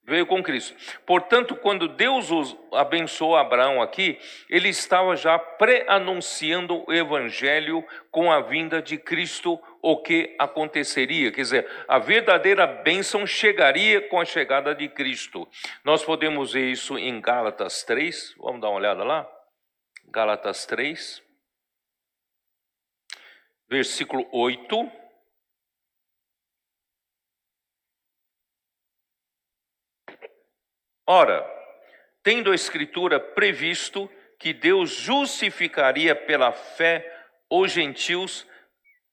Veio com Cristo. Portanto, quando Deus abençoou Abraão aqui, ele estava já pré-anunciando o evangelho com a vinda de Cristo, o que aconteceria. Quer dizer, a verdadeira bênção chegaria com a chegada de Cristo. Nós podemos ver isso em Gálatas 3. Vamos dar uma olhada lá? Gálatas 3, versículo 8. Ora, tendo a Escritura previsto que Deus justificaria pela fé os gentios,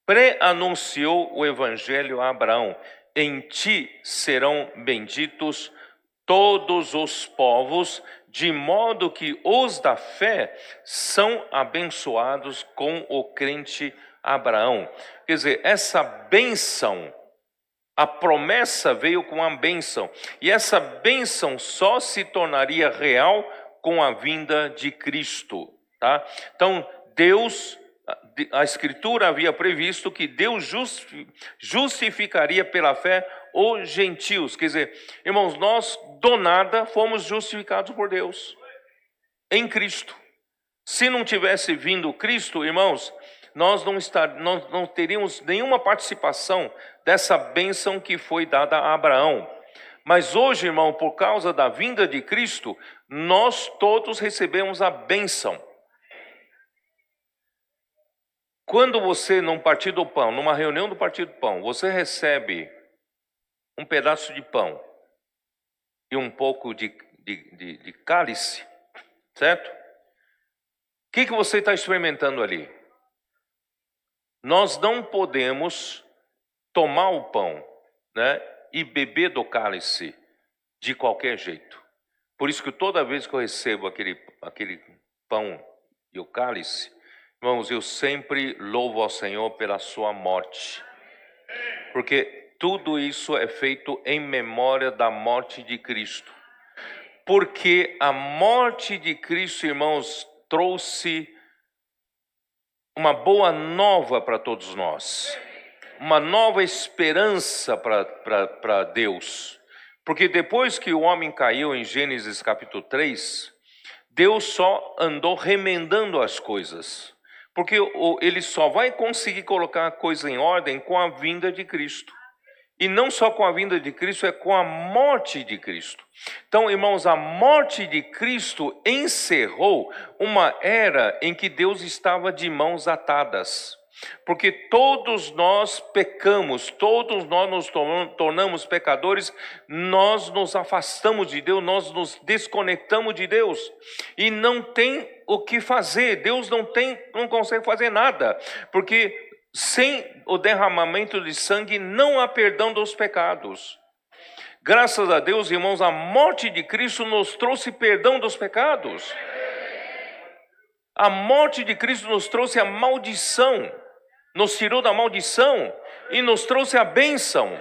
pré-anunciou o evangelho a Abraão: em ti serão benditos todos os povos, de modo que os da fé são abençoados com o crente Abraão. Quer dizer, essa bênção, a promessa veio com a bênção, e essa bênção só se tornaria real com a vinda de Cristo, tá? Então, a Escritura havia previsto que Deus justificaria pela fé os gentios. Quer dizer, irmãos, nós do nada fomos justificados por Deus em Cristo. Se não tivesse vindo Cristo, irmãos, nós não teríamos nenhuma participação dessa bênção que foi dada a Abraão. Mas hoje, irmão, por causa da vinda de Cristo, nós todos recebemos a bênção. Quando você, num partido do pão, numa reunião do partido do pão, você recebe um pedaço de pão e um pouco de cálice, certo? O que você está experimentando ali? Nós não podemos tomar o pão, né, e beber do cálice de qualquer jeito. Por isso que toda vez que eu recebo aquele pão e o cálice, irmãos, eu sempre louvo ao Senhor pela sua morte. Porque tudo isso é feito em memória da morte de Cristo. Porque a morte de Cristo, irmãos, trouxe uma boa nova para todos nós, uma nova esperança para Deus. Porque depois que o homem caiu em Gênesis capítulo 3, Deus só andou remendando as coisas. Porque ele só vai conseguir colocar a coisa em ordem com a vinda de Cristo. E não só com a vinda de Cristo, é com a morte de Cristo. Então, irmãos, a morte de Cristo encerrou uma era em que Deus estava de mãos atadas. Porque todos nós pecamos, todos nós nos tornamos pecadores, nós nos afastamos de Deus, nós nos desconectamos de Deus. E não tem o que fazer, Deus não consegue fazer nada, porque sem o derramamento de sangue não há perdão dos pecados. Graças a Deus, irmãos, a morte de Cristo nos trouxe perdão dos pecados. A morte de Cristo nos trouxe a maldição, nos tirou da maldição e nos trouxe a bênção.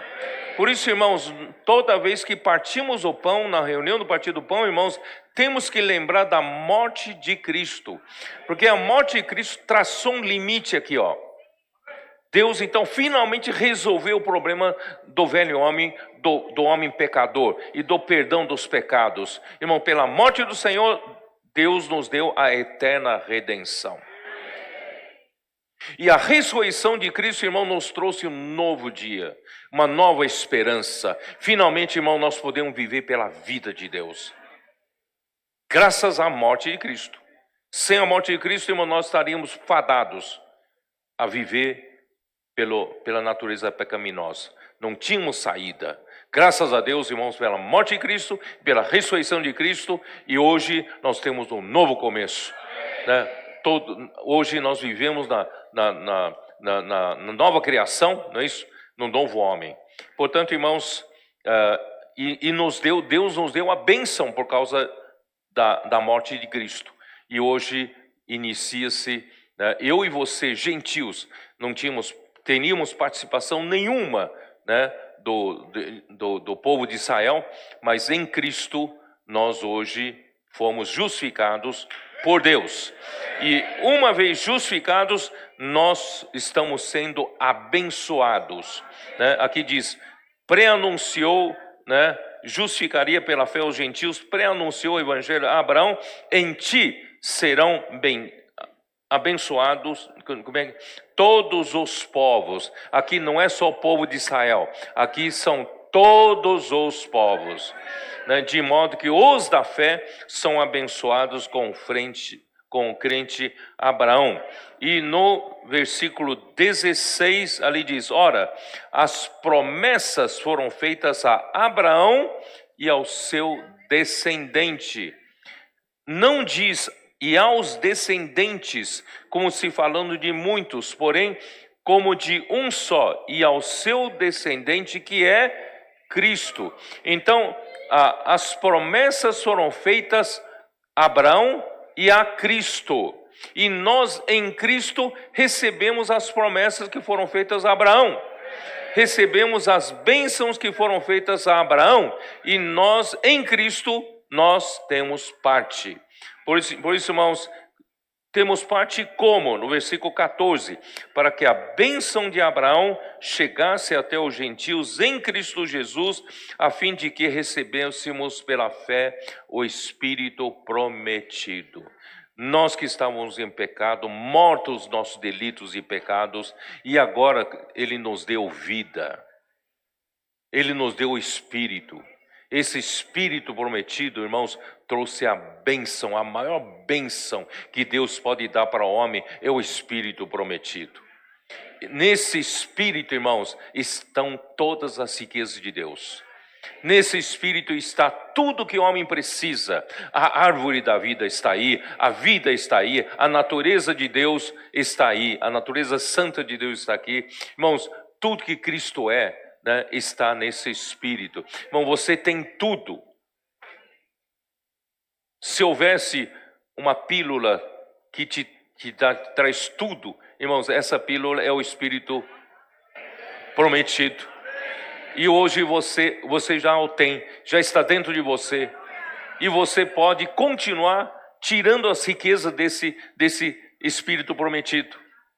Por isso, irmãos, toda vez que partimos o pão, na reunião do Partido do Pão, irmãos, temos que lembrar da morte de Cristo. Porque a morte de Cristo traçou um limite aqui, ó. Deus então finalmente resolveu o problema do velho homem, do homem pecador e do perdão dos pecados. Irmão, pela morte do Senhor, Deus nos deu a eterna redenção. E a ressurreição de Cristo, irmão, nos trouxe um novo dia, uma nova esperança. Finalmente, irmão, nós podemos viver pela vida de Deus, graças à morte de Cristo. Sem a morte de Cristo, irmão, nós estaríamos fadados a viver pela natureza pecaminosa. Não tínhamos saída. Graças a Deus, irmãos, pela morte de Cristo, pela ressurreição de Cristo, e hoje nós temos um novo começo, né? Hoje nós vivemos na nova criação, não é isso? No novo homem. Portanto, irmãos, Deus nos deu a bênção por causa da morte de Cristo. E hoje inicia-se, né, eu e você, gentios, não teríamos participação nenhuma, né, do povo de Israel, mas em Cristo nós hoje fomos justificados por Deus. E uma vez justificados, nós estamos sendo abençoados, né? Aqui diz, pré-anunciou, né, justificaria pela fé os gentios, pré-anunciou o evangelho a Abraão, em ti serão abençoados todos os povos. Aqui não é só o povo de Israel, aqui são todos os povos, né? De modo que os da fé são abençoados com o crente Abraão. E no versículo 16 ali diz, ora, as promessas foram feitas a Abraão e ao seu descendente. Não diz e aos descendentes, como se falando de muitos, porém como de um só, e ao seu descendente que é Cristo. Então, as promessas foram feitas a Abraão e a Cristo. E nós em Cristo recebemos as promessas que foram feitas a Abraão. Recebemos as bênçãos que foram feitas a Abraão. E nós em Cristo, nós temos parte. Por isso, irmãos, temos parte como? No versículo 14, para que a bênção de Abraão chegasse até os gentios em Cristo Jesus, a fim de que recebêssemos pela fé o Espírito prometido. Nós que estávamos em pecado, mortos nossos delitos e pecados, e agora Ele nos deu vida, Ele nos deu o Espírito. Esse Espírito prometido, irmãos, trouxe a bênção, a maior bênção que Deus pode dar para o homem é o Espírito prometido. Nesse Espírito, irmãos, estão todas as riquezas de Deus. Nesse Espírito está tudo que o homem precisa. A árvore da vida está aí, a vida está aí, a natureza de Deus está aí, a natureza santa de Deus está aqui. Irmãos, tudo que Cristo é, né, está nesse Espírito. Irmão, você tem tudo. Se houvesse uma pílula que traz tudo, irmãos, essa pílula é o Espírito prometido. E hoje você já o tem, já está dentro de você. E você pode continuar tirando as riquezas desse Espírito prometido.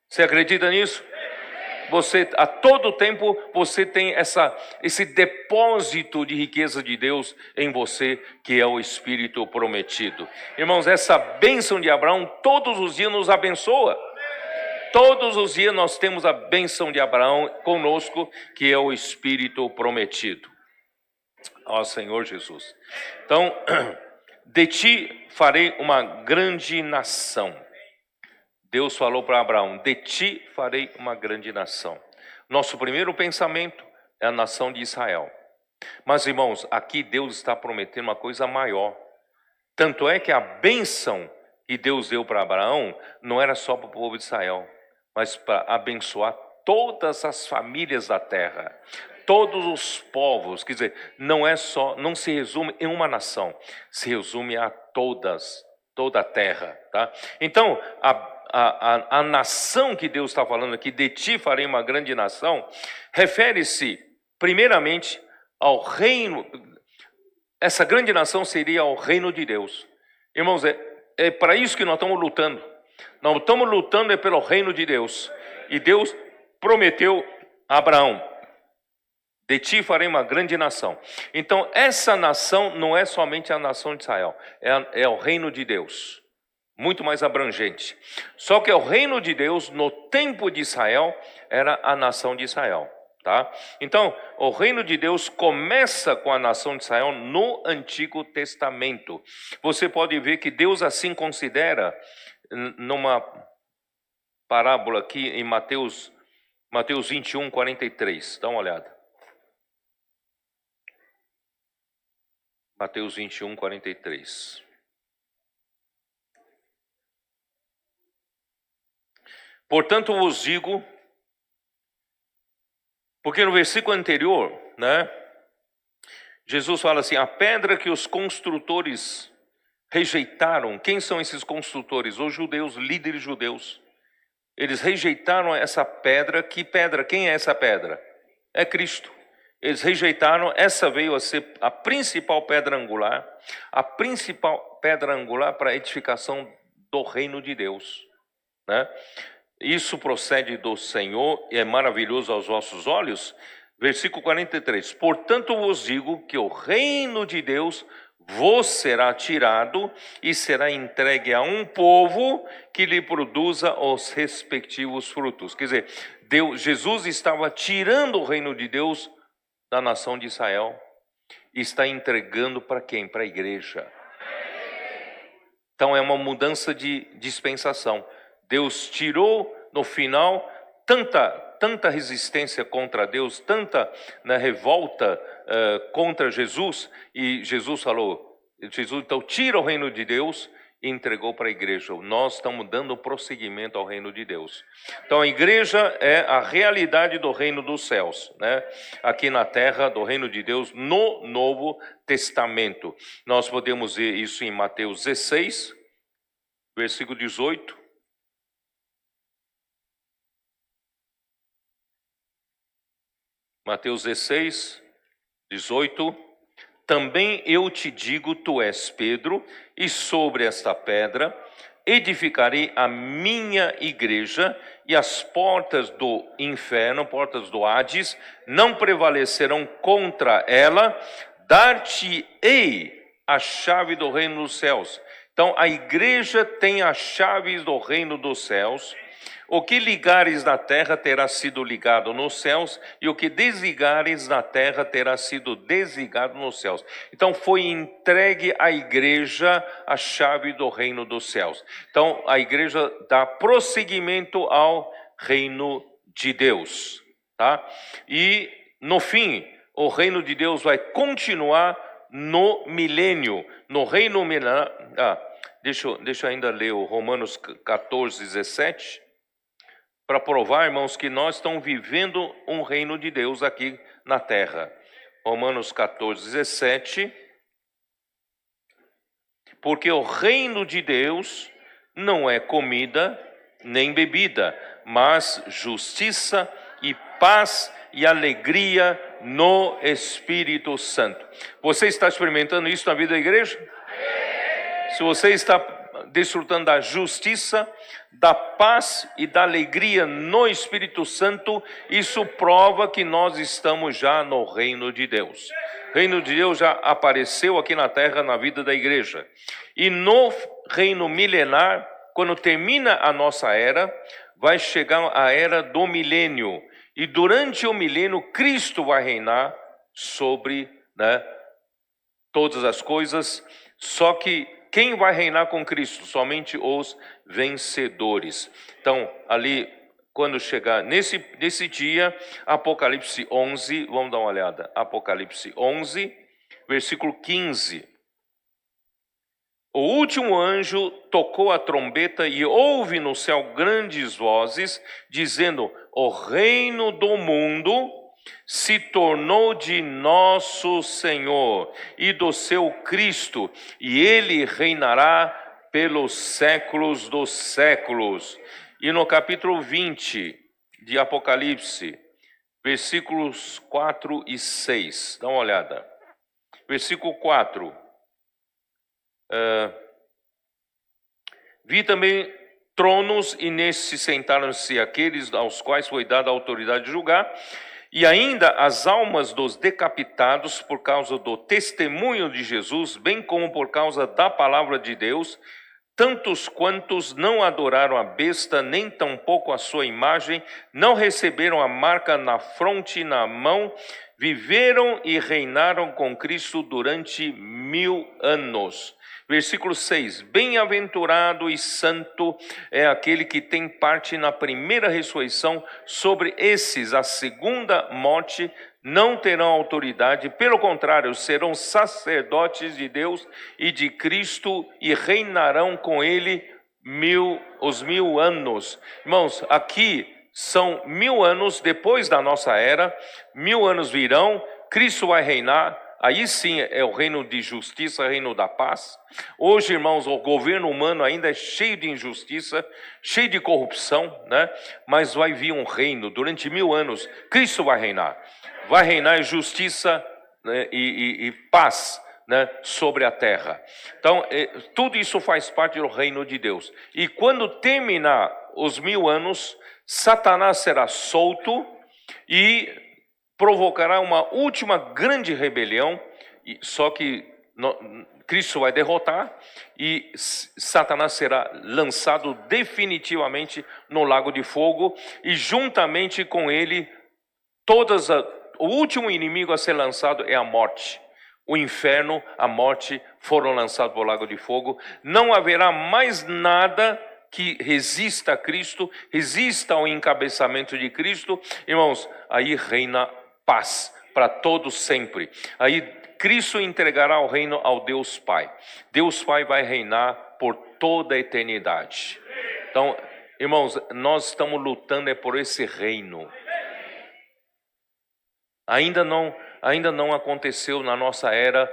Você acredita nisso? Você, a todo tempo, você tem esse depósito de riqueza de Deus em você, que é o Espírito prometido. Irmãos, essa bênção de Abraão todos os dias nos abençoa. Todos os dias nós temos a bênção de Abraão conosco, que é o Espírito prometido. Ó Senhor Jesus. Então, de ti farei uma grande nação. Deus falou para Abraão, de ti farei uma grande nação. Nosso primeiro pensamento é a nação de Israel. Mas, irmãos, aqui Deus está prometendo uma coisa maior. Tanto é que a bênção que Deus deu para Abraão não era só para o povo de Israel, mas para abençoar todas as famílias da terra, todos os povos. Quer dizer, não se resume em uma nação, se resume a toda a terra, tá? Então, a nação que Deus está falando aqui, de ti farei uma grande nação, refere-se primeiramente ao reino. Essa grande nação seria o reino de Deus. Irmãos, é para isso que nós estamos lutando. Nós estamos lutando pelo reino de Deus. E Deus prometeu a Abraão: de ti farei uma grande nação. Então, essa nação não é somente a nação de Israel, é o reino de Deus, muito mais abrangente. Só que o reino de Deus, no tempo de Israel, era a nação de Israel. Tá? Então, o reino de Deus começa com a nação de Israel no Antigo Testamento. Você pode ver que Deus assim considera, numa parábola aqui em Mateus 21, 43. Dá uma olhada. Mateus 21, 43. Portanto vos digo, porque no versículo anterior, né, Jesus fala assim: a pedra que os construtores rejeitaram. Quem são esses construtores? Os judeus, líderes judeus. Eles rejeitaram essa pedra. Que pedra? Quem é essa pedra? É Cristo. Eles rejeitaram, essa veio a ser a principal pedra angular para a edificação do reino de Deus, né? Isso procede do Senhor e é maravilhoso aos vossos olhos. Versículo 43, portanto vos digo que o reino de Deus vos será tirado e será entregue a um povo que lhe produza os respectivos frutos. Quer dizer, Jesus estava tirando o reino de Deus da nação de Israel e está entregando para quem? Para a igreja. Então é uma mudança de dispensação. Deus tirou no final tanta resistência contra Deus, tanta revolta contra Jesus, e Jesus então tira o reino de Deus e entregou para a igreja. Nós estamos dando prosseguimento ao reino de Deus. Então a igreja é a realidade do reino dos céus, né? Aqui na terra, do reino de Deus no Novo Testamento. Nós podemos ver isso em Mateus 16, versículo 18. Mateus 16, 18. Também eu te digo, tu és Pedro, e sobre esta pedra edificarei a minha igreja, e as portas do inferno, portas do Hades, não prevalecerão contra ela. Dar-te-ei a chave do reino dos céus. Então a igreja tem as chaves do reino dos céus. O que ligares na terra terá sido ligado nos céus, e o que desligares na terra terá sido desligado nos céus. Então foi entregue à igreja a chave do reino dos céus. Então a igreja dá prosseguimento ao reino de Deus, tá? E no fim, o reino de Deus vai continuar no milênio. No reino milênio. Deixa eu ainda ler o Romanos 14, 17. Para provar, irmãos, que nós estamos vivendo um reino de Deus aqui na terra. Romanos 14, 17. Porque o reino de Deus não é comida nem bebida, mas justiça e paz e alegria no Espírito Santo. Você está experimentando isso na vida da igreja? Se você está desfrutando da justiça, da paz e da alegria no Espírito Santo, isso prova que nós estamos já no reino de Deus. O reino de Deus já apareceu aqui na terra, na vida da igreja. E no reino milenar, quando termina a nossa era, vai chegar a era do milênio. E durante o milênio, Cristo vai reinar sobre todas as coisas. Só que quem vai reinar com Cristo? Somente os vencedores. Então, ali, quando chegar nesse dia, Apocalipse 11, vamos dar uma olhada. Apocalipse 11, versículo 15. O último anjo tocou a trombeta e houve no céu grandes vozes, dizendo: o reino do mundo se tornou de nosso Senhor e do seu Cristo, e ele reinará pelos séculos dos séculos. E no capítulo 20 de Apocalipse, versículos 4 e 6, dá uma olhada. Versículo 4. Vi também tronos, e nesses sentaram-se aqueles aos quais foi dada a autoridade de julgar, e ainda as almas dos decapitados por causa do testemunho de Jesus, bem como por causa da palavra de Deus, tantos quantos não adoraram a besta, nem tampouco a sua imagem, não receberam a marca na fronte e na mão, viveram e reinaram com Cristo durante 1000 anos. Versículo 6, bem-aventurado e santo é aquele que tem parte na primeira ressurreição. Sobre esses, a segunda morte não terão autoridade, pelo contrário, serão sacerdotes de Deus e de Cristo e reinarão com ele os 1000 anos. Irmãos, aqui são 1000 anos depois da nossa era, 1000 anos virão, Cristo vai reinar. Aí sim é o reino de justiça, reino da paz. Hoje, irmãos, o governo humano ainda é cheio de injustiça, cheio de corrupção, né? Mas vai vir um reino durante 1000 anos. Cristo vai reinar em justiça, né? e paz, né? Sobre a terra. Então, tudo isso faz parte do reino de Deus. E quando terminar os 1000 anos, Satanás será solto e provocará uma última grande rebelião, só que Cristo vai derrotar e Satanás será lançado definitivamente no lago de fogo, e juntamente com ele, o último inimigo a ser lançado é a morte. O inferno, a morte foram lançados para o lago de fogo. Não haverá mais nada que resista a Cristo, resista ao encabeçamento de Cristo. Irmãos, aí reina paz para todos sempre. Aí Cristo entregará o reino ao Deus Pai. Deus Pai vai reinar por toda a eternidade. Então, irmãos, nós estamos lutando por esse reino. Ainda não aconteceu na nossa era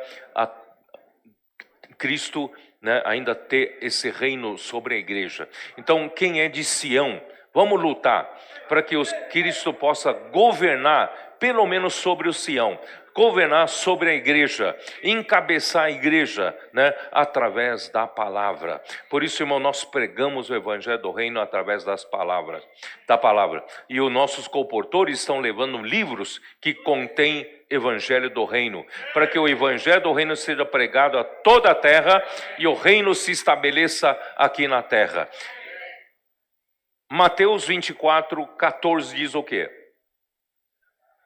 Cristo, né, ainda ter esse reino sobre a igreja. Então, quem é de Sião, vamos lutar para que Cristo possa governar pelo menos sobre o Sião, governar sobre a igreja, encabeçar a igreja, né, através da palavra. Por isso, irmão, nós pregamos o evangelho do reino através da palavra. E os nossos colportores estão levando livros que contêm evangelho do reino, para que o evangelho do reino seja pregado a toda a terra e o reino se estabeleça aqui na terra. Mateus 24, 14 diz o quê?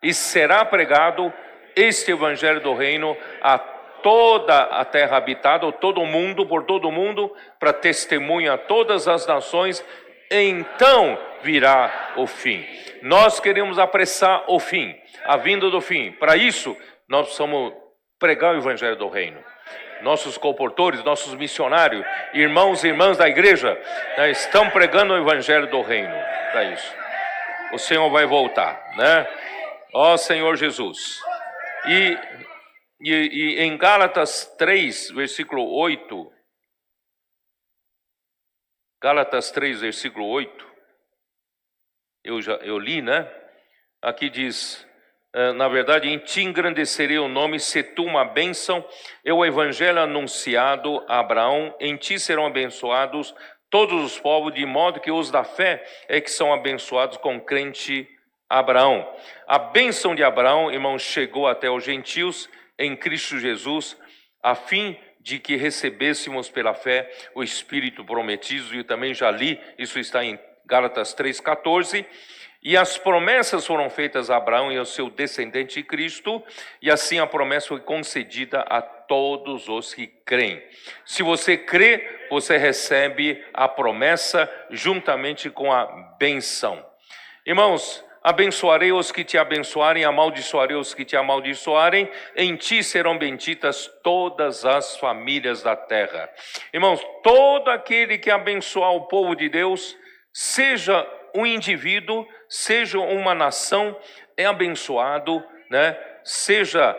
E será pregado este evangelho do reino a toda a terra habitada, ou todo mundo, por todo o mundo, para testemunha a todas as nações, então virá o fim. Nós queremos apressar o fim, a vinda do fim. Para isso, nós precisamos pregar o evangelho do reino. Nossos colportores, nossos missionários, irmãos e irmãs da igreja, né, estão pregando o evangelho do reino. Para isso, o Senhor vai voltar, né? Ó Senhor Jesus. E em Gálatas 3, versículo 8, Gálatas 3, versículo 8, eu li, né? Aqui diz, na verdade, em ti engrandecerei o nome, se tu uma bênção, é o evangelho anunciado a Abraão, em ti serão abençoados todos os povos, de modo que os da fé é que são abençoados com crente Abraão. A bênção de Abraão, irmão, chegou até os gentios em Cristo Jesus, a fim de que recebêssemos pela fé o Espírito prometido. E também já li, isso está em Gálatas 3,14. E as promessas foram feitas a Abraão e ao seu descendente Cristo, e assim a promessa foi concedida a todos os que creem. Se você crê, você recebe a promessa juntamente com a benção. Irmãos, abençoarei os que te abençoarem, amaldiçoarei os que te amaldiçoarem, em ti serão benditas todas as famílias da terra. Irmãos, todo aquele que abençoar o povo de Deus, seja um indivíduo, seja uma nação, é abençoado, né? Seja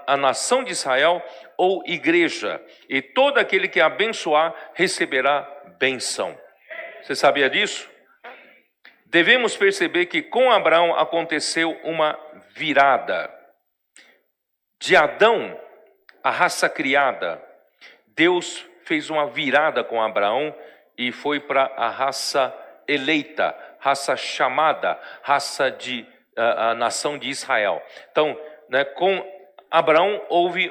a nação de Israel ou igreja, e todo aquele que abençoar receberá benção. Você sabia disso? Devemos perceber que com Abraão aconteceu uma virada. De Adão, a raça criada, Deus fez uma virada com Abraão e foi para a raça eleita, raça chamada, raça de a nação de Israel. Então, né, com Abraão houve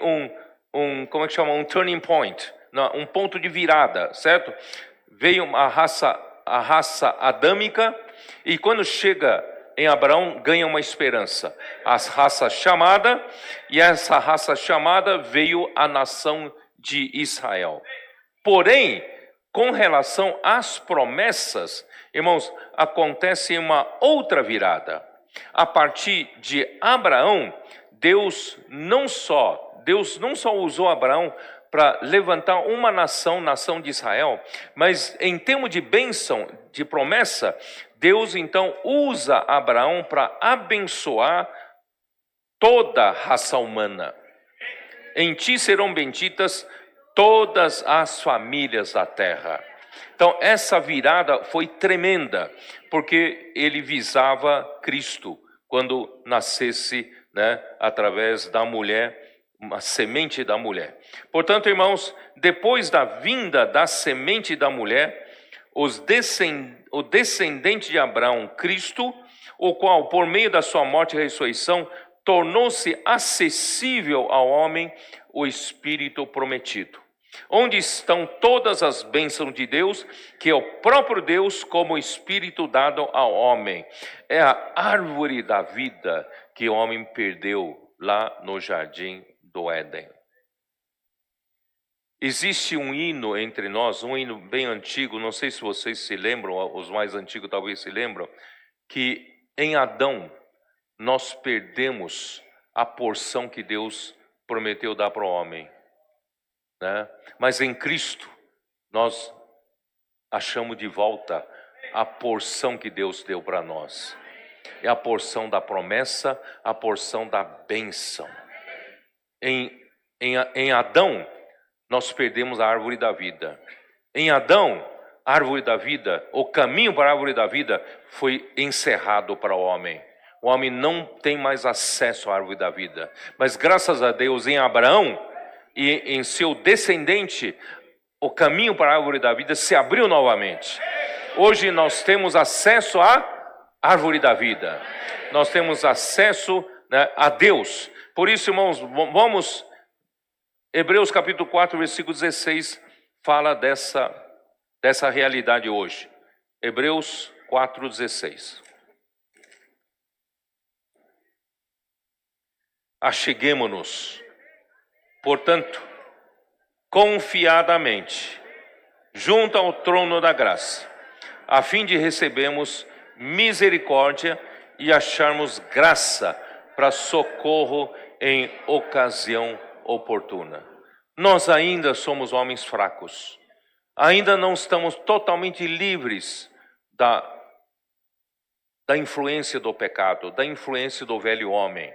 como é que chama? Um turning point, um ponto de virada, certo? Veio a raça adâmica, e quando chega em Abraão, ganha uma esperança. A raça chamada, e essa raça chamada veio a nação de Israel. Porém, com relação às promessas, irmãos, acontece uma outra virada. A partir de Abraão, Deus não só usou Abraão para levantar uma nação de Israel, mas em termos de bênção, de promessa, Deus então usa Abraão para abençoar toda a raça humana. Em ti serão benditas todas as famílias da terra. Então essa virada foi tremenda, porque ele visava Cristo quando nascesse, né, através da mulher, uma semente da mulher. Portanto, irmãos, depois da vinda da semente da mulher, o descendente de Abraão, Cristo, o qual, por meio da sua morte e ressurreição, tornou-se acessível ao homem o Espírito prometido. Onde estão todas as bênçãos de Deus, que é o próprio Deus como Espírito dado ao homem. É a árvore da vida que o homem perdeu lá no jardim do Éden. Existe um hino entre nós, um hino bem antigo, não sei se vocês se lembram, os mais antigos talvez se lembram, que em Adão nós perdemos a porção que Deus prometeu dar para o homem, né? Mas em Cristo nós achamos de volta a porção que Deus deu para nós. É a porção da promessa, a porção da bênção. Em Adão, nós perdemos a árvore da vida. Em Adão, a árvore da vida, o caminho para a árvore da vida foi encerrado para o homem. O homem não tem mais acesso à árvore da vida. Mas graças a Deus, em Abraão e em seu descendente, o caminho para a árvore da vida se abriu novamente. Hoje nós temos acesso à árvore da vida. Nós temos acesso, né, a Deus. Por isso, irmãos, vamos... Hebreus capítulo 4, versículo 16, fala dessa realidade hoje. Hebreus 4, 16. Acheguemo-nos, portanto, confiadamente, junto ao trono da graça, a fim de recebermos misericórdia e acharmos graça para socorro em ocasião oportuna. Nós ainda somos homens fracos, ainda não estamos totalmente livres da influência do pecado, da influência do velho homem,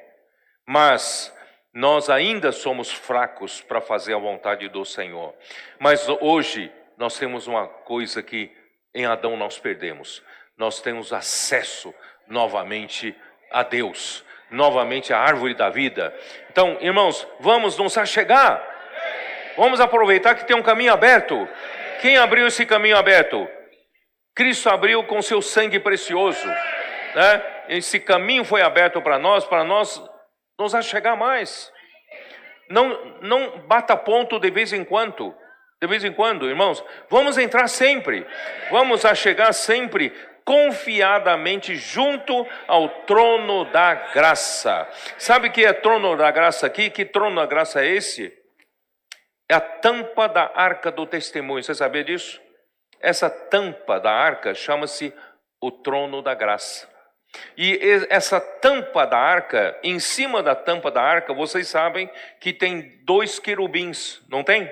mas nós ainda somos fracos para fazer a vontade do Senhor. Mas hoje nós temos uma coisa que em Adão nós perdemos: nós temos acesso novamente a Deus, novamente a árvore da vida. Então, irmãos, vamos nos achegar, vamos aproveitar que tem um caminho aberto. Quem abriu esse caminho aberto? Cristo abriu com seu sangue precioso, né? Esse caminho foi aberto para nós nos achegar mais. Não bata ponto de vez em quando, irmãos, vamos entrar sempre, vamos achegar sempre confiadamente junto ao trono da graça. Sabe o que é trono da graça aqui? Que trono da graça é esse? É a tampa da arca do testemunho. Você sabia disso? Essa tampa da arca chama-se o trono da graça. E essa tampa da arca, em cima da tampa da arca, vocês sabem que tem 2 querubins, não tem?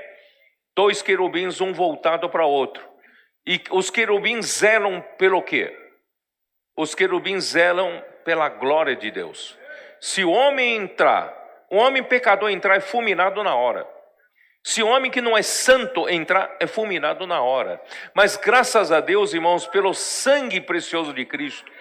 2 querubins, um voltado para o outro. E os querubins zelam pelo quê? Os querubins zelam pela glória de Deus. Se o homem pecador entrar, é fulminado na hora. Se o homem que não é santo entrar, é fulminado na hora. Mas graças a Deus, irmãos, pelo sangue precioso de Cristo,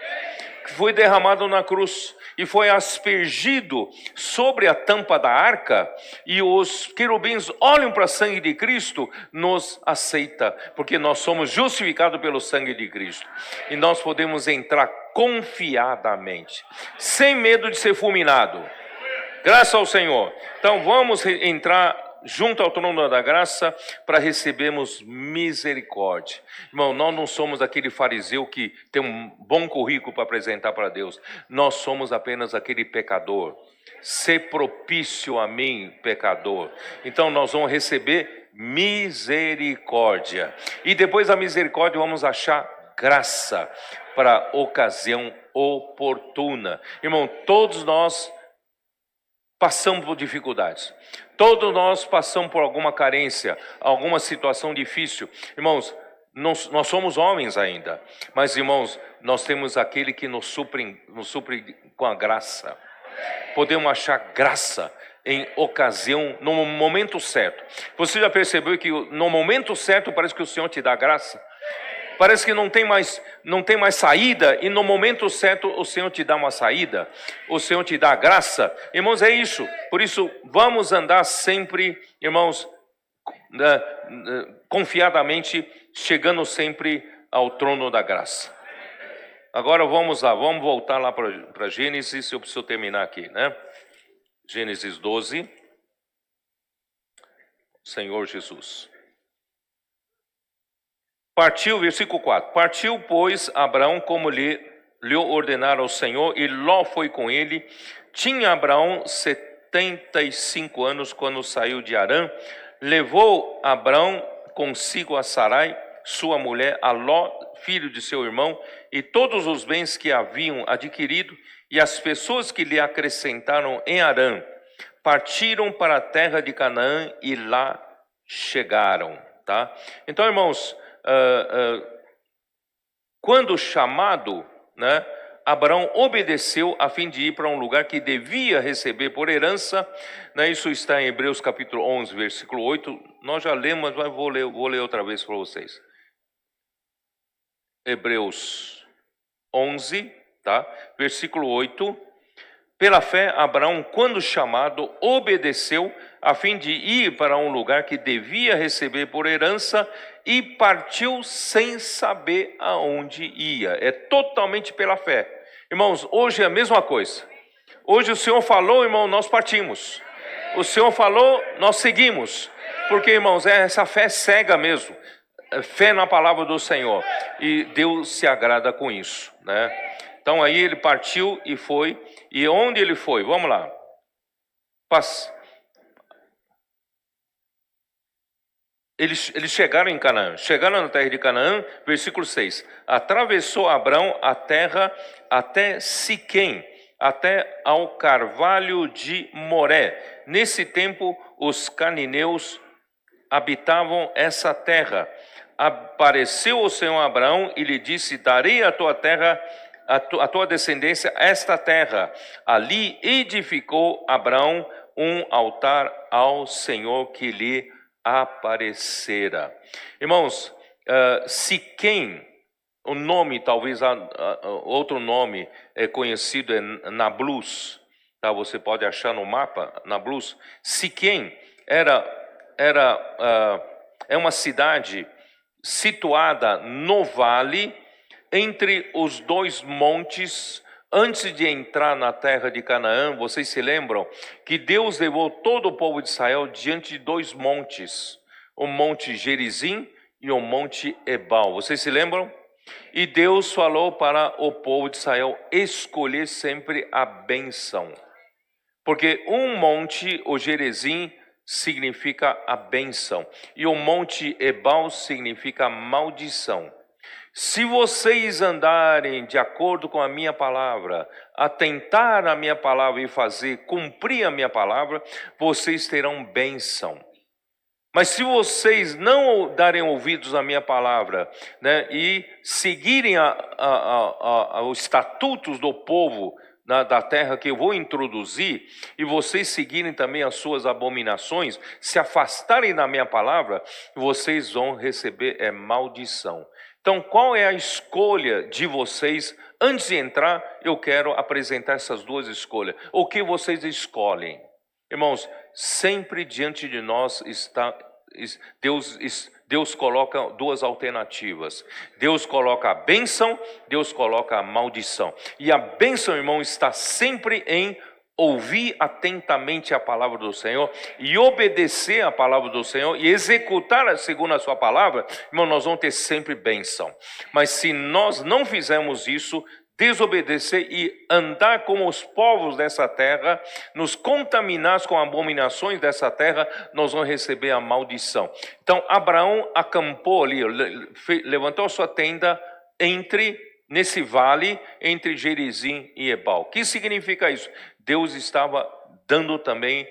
foi derramado na cruz e foi aspergido sobre a tampa da arca, e os querubins olham para o sangue de Cristo, nos aceita, porque nós somos justificados pelo sangue de Cristo, e nós podemos entrar confiadamente, sem medo de ser fulminado. Graças ao Senhor. Então vamos entrar junto ao trono da graça para recebermos misericórdia. Irmão, nós não somos aquele fariseu que tem um bom currículo para apresentar para Deus. Nós somos apenas aquele pecador. Ser propício a mim, pecador. Então nós vamos receber misericórdia. E depois da misericórdia vamos achar graça para ocasião oportuna. Irmão, todos nós passamos por dificuldades. Todos nós passamos por alguma carência, alguma situação difícil. Irmãos, nós somos homens ainda, mas, irmãos, nós temos aquele que nos supre com a graça. Podemos achar graça em ocasião, no momento certo. Você já percebeu que no momento certo parece que o Senhor te dá graça? Parece que não tem mais saída, e no momento certo o Senhor te dá uma saída, o Senhor te dá graça. Irmãos, é isso. Por isso, vamos andar sempre, irmãos, confiadamente, chegando sempre ao trono da graça. Agora vamos lá, vamos voltar lá para Gênesis, eu preciso terminar aqui, né? Gênesis 12, Senhor Jesus. Partiu, versículo 4, partiu, pois, Abraão como lhe ordenara o Senhor, e Ló foi com ele. Tinha Abraão 75 anos quando saiu de Harã. Levou Abraão consigo a Sarai, sua mulher, a Ló, filho de seu irmão, e todos os bens que haviam adquirido, e as pessoas que lhe acrescentaram em Harã. Partiram para a terra de Canaã e lá chegaram. Tá? Então, irmãos, quando chamado, né, Abraão obedeceu a fim de ir para um lugar que devia receber por herança, né, isso está em Hebreus capítulo 11, versículo 8, nós já lemos, mas vou ler outra vez para vocês. Hebreus 11, tá? Versículo 8, pela fé Abraão, quando chamado, obedeceu a fim de ir para um lugar que devia receber por herança, e partiu sem saber aonde ia. É totalmente pela fé. Irmãos, hoje é a mesma coisa. Hoje o Senhor falou, irmão, nós partimos. O Senhor falou, nós seguimos. Porque, irmãos, essa fé cega mesmo. Fé na palavra do Senhor. E Deus se agrada com isso, né? Então aí ele partiu e foi. E onde ele foi? Vamos lá. Eles chegaram em Canaã, chegaram na terra de Canaã, versículo 6. Atravessou Abrão a terra até Siquém, até ao carvalho de Moré. Nesse tempo, os cananeus habitavam essa terra. Apareceu o Senhor a Abraão e lhe disse: darei a tua terra, a tua descendência, esta terra. Ali edificou Abraão um altar ao Senhor que lhe aparecera. Irmãos, Siquém, o nome, talvez outro nome conhecido é Nablus, tá? Você pode achar no mapa, Nablus. Siquém é uma cidade situada no vale, entre os dois montes. Antes de entrar na terra de Canaã, vocês se lembram que Deus levou todo o povo de Israel diante de dois montes, o monte Gerizim e o monte Ebal. Vocês se lembram? E Deus falou para o povo de Israel escolher sempre a bênção, porque um monte, o Gerizim, significa a bênção, e o monte Ebal significa maldição. Se vocês andarem de acordo com a minha palavra, atentar à minha palavra e cumprir a minha palavra, vocês terão bênção. Mas se vocês não darem ouvidos à minha palavra, né, e seguirem os estatutos do povo da terra que eu vou introduzir, e vocês seguirem também as suas abominações, se afastarem da minha palavra, vocês vão receber maldição. Então, qual é a escolha de vocês? Antes de entrar, eu quero apresentar essas duas escolhas. O que vocês escolhem? Irmãos, sempre diante de nós está Deus coloca duas alternativas. Deus coloca a bênção, Deus coloca a maldição. E a bênção, irmão, está sempre em ouvir atentamente a palavra do Senhor e obedecer a palavra do Senhor e executar segundo a sua palavra. Irmão, nós vamos ter sempre bênção. Mas se nós não fizermos isso, desobedecer e andar como os povos dessa terra, nos contaminar com abominações dessa terra, nós vamos receber a maldição. Então Abraão acampou ali, levantou sua tenda nesse vale entre Gerizim e Ebal. O que significa isso? Deus estava dando também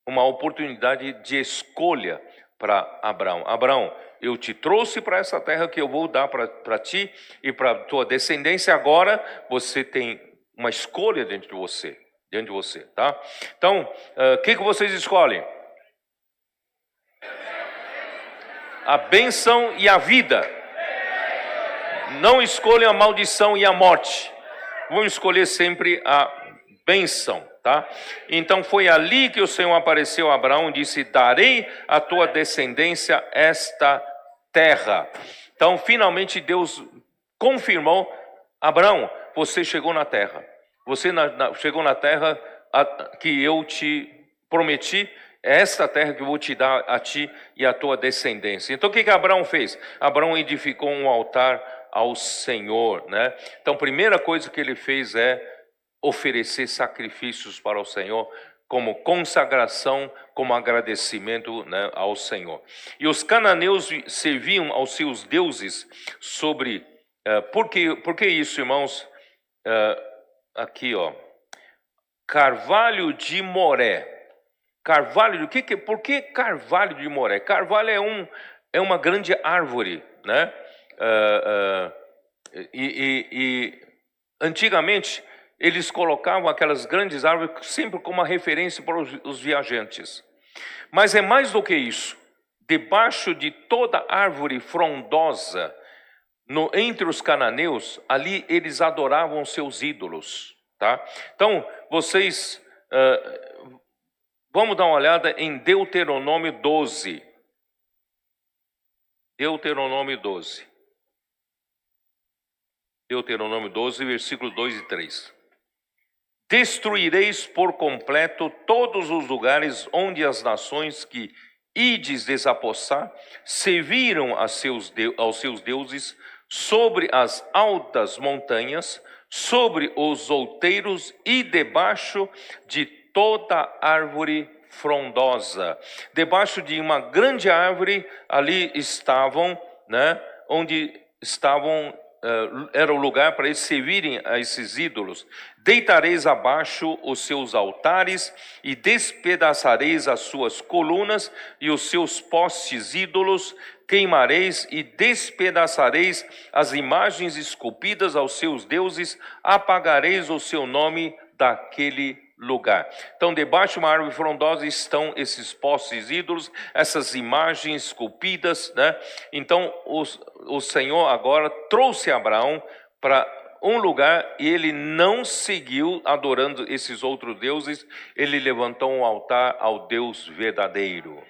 uma oportunidade de escolha para Abraão. Abraão, eu te trouxe para essa terra que eu vou dar para ti e para a tua descendência. Agora você tem uma escolha dentro de você, tá? Então, o que vocês escolhem? A bênção e a vida. Não escolham a maldição e a morte. Vão escolher sempre a bênção, tá? Então foi ali que o Senhor apareceu a Abraão e disse: darei à tua descendência esta terra. Então finalmente Deus confirmou: Abraão, você chegou na terra. Você chegou na terra que eu te prometi. É esta terra que eu vou te dar a ti e a tua descendência. Então o que Abraão fez? Abraão edificou um altar ao Senhor, né? Então a primeira coisa que ele fez é oferecer sacrifícios para o Senhor, como consagração, como agradecimento, né, ao Senhor. E os cananeus serviam aos seus deuses sobre... por que isso, irmãos? Aqui, ó. Carvalho de Moré. Carvalho, por que carvalho de Moré? Carvalho é uma grande árvore, né? Antigamente eles colocavam aquelas grandes árvores sempre como uma referência para os viajantes. Mas é mais do que isso. Debaixo de toda árvore frondosa, entre os cananeus, ali eles adoravam seus ídolos, tá? Então, vocês, vamos dar uma olhada em Deuteronômio 12. Deuteronômio 12. Deuteronômio 12, versículos 2 e 3. Destruireis por completo todos os lugares onde as nações que ides desapossar serviram aos seus deuses, sobre as altas montanhas, sobre os outeiros e debaixo de toda árvore frondosa. Debaixo de uma grande árvore, ali estavam, né, onde estavam... era o lugar para eles servirem a esses ídolos. Deitareis abaixo os seus altares e despedaçareis as suas colunas e os seus postes ídolos, queimareis e despedaçareis as imagens esculpidas aos seus deuses, apagareis o seu nome daquele lugar. Então, debaixo de uma árvore frondosa estão esses postes ídolos, essas imagens esculpidas, né? Então, o Senhor agora trouxe Abraão para um lugar e ele não seguiu adorando esses outros deuses, ele levantou um altar ao Deus verdadeiro,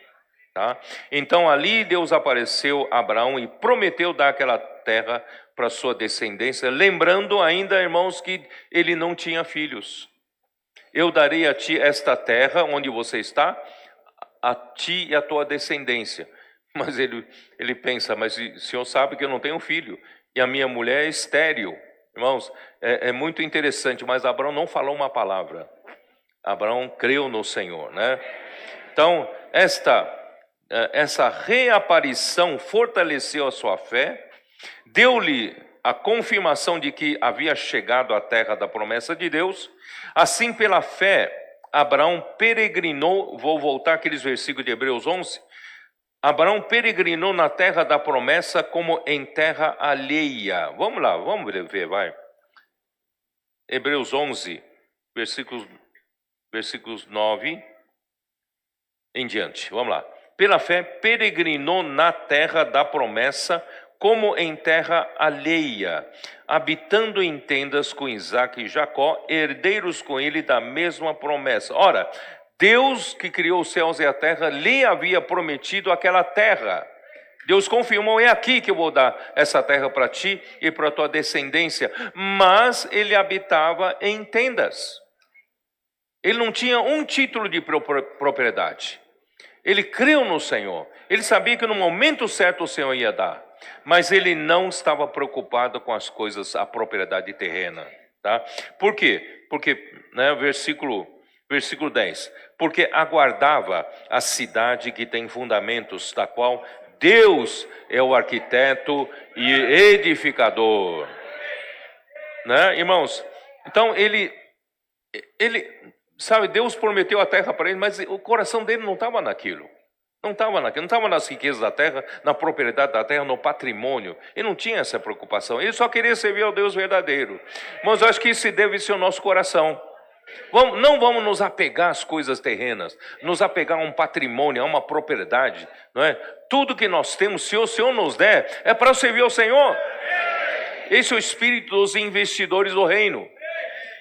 tá? Então, ali Deus apareceu a Abraão e prometeu dar aquela terra para sua descendência, lembrando ainda, irmãos, que ele não tinha filhos. Eu darei a ti esta terra onde você está, a ti e a tua descendência. Mas ele pensa, mas o senhor sabe que eu não tenho filho, e a minha mulher é estéril. Irmãos, é muito interessante, mas Abraão não falou uma palavra. Abraão creu no Senhor, né? Então, essa reaparição fortaleceu a sua fé, deu-lhe a confirmação de que havia chegado à terra da promessa de Deus. Assim, pela fé, Abraão peregrinou, vou voltar àqueles versículos de Hebreus 11, Abraão peregrinou na terra da promessa como em terra alheia. Vamos lá, vamos ver, vai. Hebreus 11, versículos 9 em diante, vamos lá. Pela fé, peregrinou na terra da promessa como em terra alheia, habitando em tendas com Isaque e Jacó, herdeiros com ele da mesma promessa. Ora, Deus que criou os céus e a terra, lhe havia prometido aquela terra. Deus confirmou, é aqui que eu vou dar essa terra para ti e para a tua descendência. Mas ele habitava em tendas. Ele não tinha um título de propriedade. Ele creu no Senhor. Ele sabia que no momento certo o Senhor ia dar. Mas ele não estava preocupado com as coisas, a propriedade terrena. Tá? Por quê? Porque, versículo 10. Porque aguardava a cidade que tem fundamentos, da qual Deus é o arquiteto e edificador. Irmãos, então ele, sabe, Deus prometeu a terra para ele, mas o coração dele não estava naquilo. Não estava nas riquezas da terra, na propriedade da terra, no patrimônio. Ele não tinha essa preocupação, ele só queria servir ao Deus verdadeiro. Mas eu acho que isso deve ser o nosso coração. Não vamos nos apegar às coisas terrenas, nos apegar a um patrimônio, a uma propriedade, não é? Tudo que nós temos, se o Senhor nos der, é para servir ao Senhor. Esse é o espírito dos investidores do reino.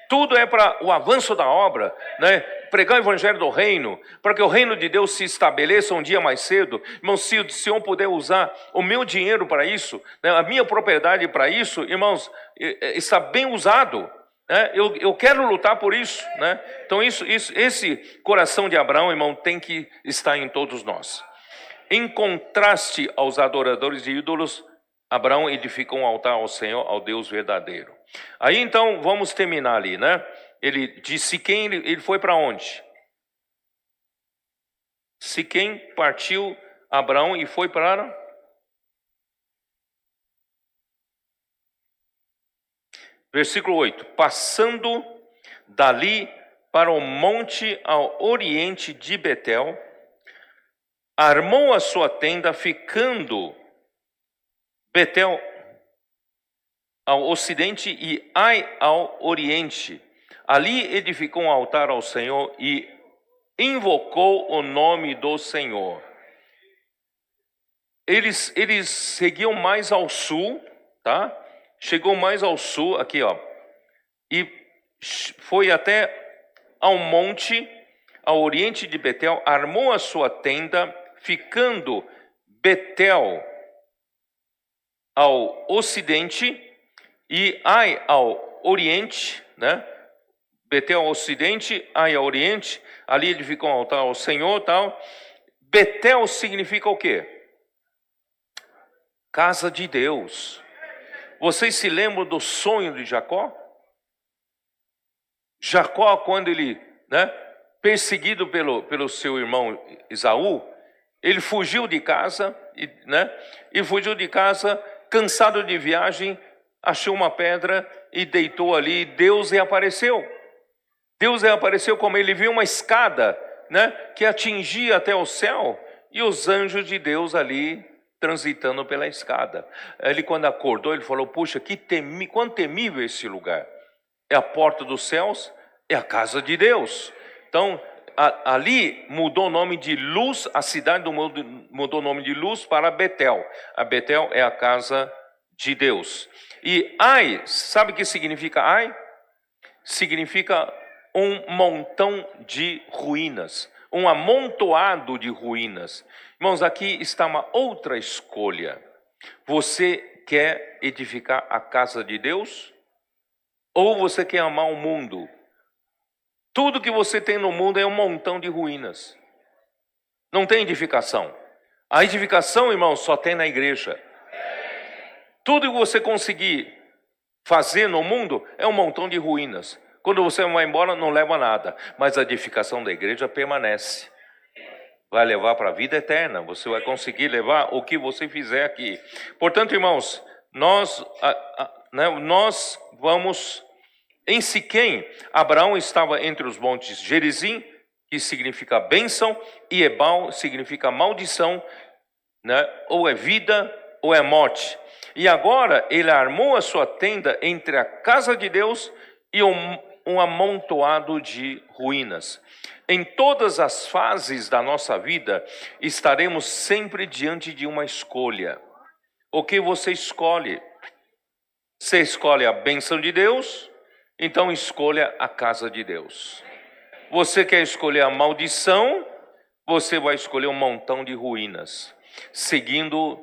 Tudo é para o avanço da obra, né? Pregar o evangelho do reino, para que o reino de Deus se estabeleça um dia mais cedo. Irmãos, se o Senhor puder usar o meu dinheiro para isso, né? A minha propriedade para isso, irmãos, está bem usado. Eu quero lutar por isso, né? Então esse coração de Abraão, irmão, tem que estar em todos nós. Em contraste aos adoradores de ídolos, Abraão edificou um altar ao Senhor, ao Deus verdadeiro. Aí então vamos terminar ali, né? Ele disse Siquém, ele foi para onde? Siquém partiu Abraão e foi para... Versículo 8, passando dali para o monte ao oriente de Betel, armou a sua tenda, ficando Betel ao ocidente e Ai ao oriente. Ali edificou um altar ao Senhor e invocou o nome do Senhor. Eles seguiam mais ao sul, tá? Chegou mais ao sul, aqui ó, e foi até ao monte, ao oriente de Betel, armou a sua tenda, ficando Betel ao ocidente e Ai ao oriente, né? Betel ao ocidente, Ai ao oriente, ali edificou um altar ao Senhor, tal. Betel significa o quê? Casa de Deus. Vocês se lembram do sonho de Jacó? Jacó, quando ele, perseguido pelo seu irmão Esaú, ele fugiu de casa, e fugiu de casa, cansado de viagem, achou uma pedra e deitou ali, e Deus reapareceu. Deus reapareceu como ele viu uma escada, que atingia até o céu, e os anjos de Deus ali transitando pela escada. Ele, quando acordou, ele falou: puxa, quão temível esse lugar. É a porta dos céus, é a casa de Deus. Então, ali mudou o nome de Luz, a cidade mudou o nome de Luz para Betel. A Betel é a casa de Deus. E Ai, sabe o que significa Ai? Significa um montão de ruínas, um amontoado de ruínas. Irmãos, aqui está uma outra escolha. Você quer edificar a casa de Deus? Ou você quer amar o mundo? Tudo que você tem no mundo é um montão de ruínas. Não tem edificação. A edificação, irmãos, só tem na igreja. Tudo que você conseguir fazer no mundo é um montão de ruínas. Quando você vai embora, não leva nada. Mas a edificação da igreja permanece. Vai levar para a vida eterna. Você vai conseguir levar o que você fizer aqui. Portanto, irmãos, nós vamos... Em Siquém, Abraão estava entre os montes Gerizim, que significa bênção, e Ebal significa maldição, ou é vida ou é morte. E agora ele armou a sua tenda entre a casa de Deus e um amontoado de ruínas. Em todas as fases da nossa vida, estaremos sempre diante de uma escolha. o que você escolhe. Você escolhe a bênção de Deus, então escolha a casa de Deus. Você quer escolher a maldição, você vai escolher um montão de ruínas, seguindo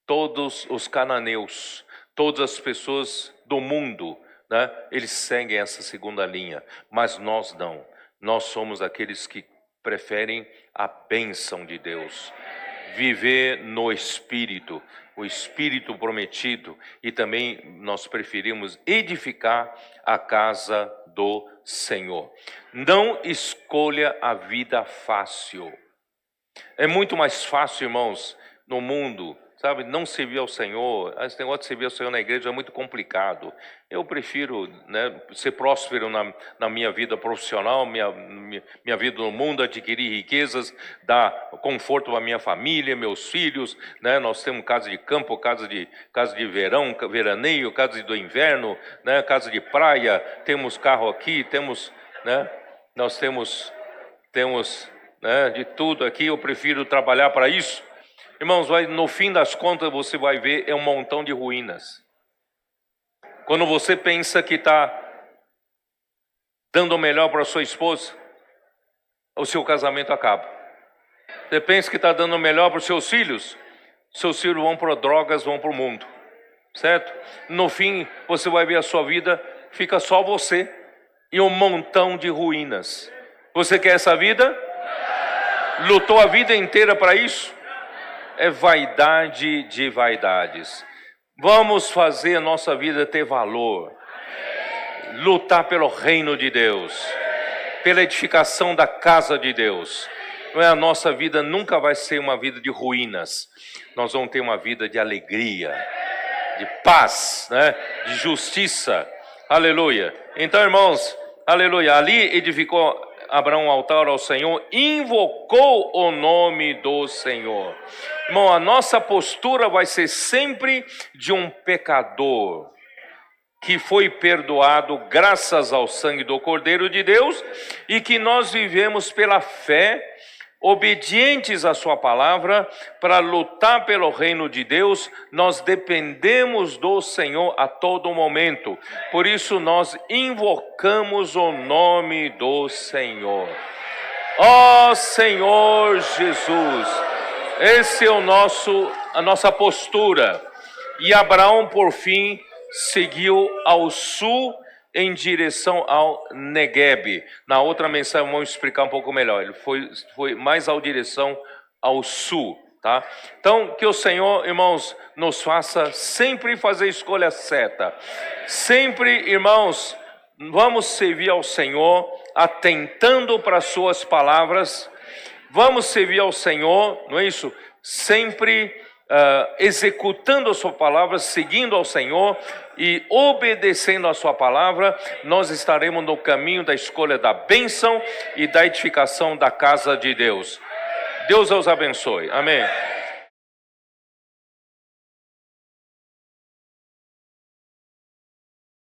todos os cananeus, todas as pessoas do mundo, né? Eles seguem essa segunda linha, mas nós não. Nós somos aqueles que preferem a bênção de Deus, viver no Espírito, o Espírito prometido, e também nós preferimos edificar a casa do Senhor. Não escolha a vida fácil. É muito mais fácil, irmãos, no mundo, sabe, não servir ao Senhor. Esse negócio de servir ao Senhor na igreja é muito complicado. Eu prefiro, né, ser próspero na minha vida profissional, minha vida no mundo, adquirir riquezas, dar conforto à minha família, meus filhos, né? Nós temos casa de campo, casa de verão, veraneio, casa do inverno, né? Casa de praia, temos carro aqui, temos, né? Nós temos, né, de tudo aqui. Eu prefiro trabalhar para isso. Irmãos, no fim das contas você vai ver, é um montão de ruínas. Quando você pensa que está dando o melhor para sua esposa, o seu casamento acaba. Você pensa que está dando o melhor para os seus filhos vão para drogas, vão para o mundo, certo? No fim, você vai ver a sua vida, fica só você e um montão de ruínas. Você quer essa vida? Lutou a vida inteira para isso? É vaidade de vaidades. Vamos fazer a nossa vida ter valor. Lutar pelo reino de Deus, pela edificação da casa de Deus. Não é, a nossa vida nunca vai ser uma vida de ruínas. Nós vamos ter uma vida de alegria, de paz, né? De justiça. Aleluia. Então, irmãos, aleluia. Ali edificou Abraão um altar ao Senhor, invocou o nome do Senhor. Irmão, a nossa postura vai ser sempre de um pecador que foi perdoado graças ao sangue do Cordeiro de Deus e que nós vivemos pela fé, obedientes à sua palavra, para lutar pelo reino de Deus. Nós dependemos do Senhor a todo momento. Por isso nós invocamos o nome do Senhor. Ó Senhor Jesus, esse é a nossa postura. E Abraão, por fim, seguiu ao sul em direção ao Neguebe. Na outra mensagem vamos explicar um pouco melhor. Ele foi mais à direção ao sul, tá? Então, que o Senhor, irmãos, nos faça sempre fazer a escolha certa. Sempre, irmãos, vamos servir ao Senhor, atentando para as suas palavras. Vamos servir ao Senhor, não é isso? Sempre executando a sua palavra, seguindo ao Senhor e obedecendo a sua palavra, nós estaremos no caminho da escolha da bênção e da edificação da casa de Deus. Deus os abençoe. Amém.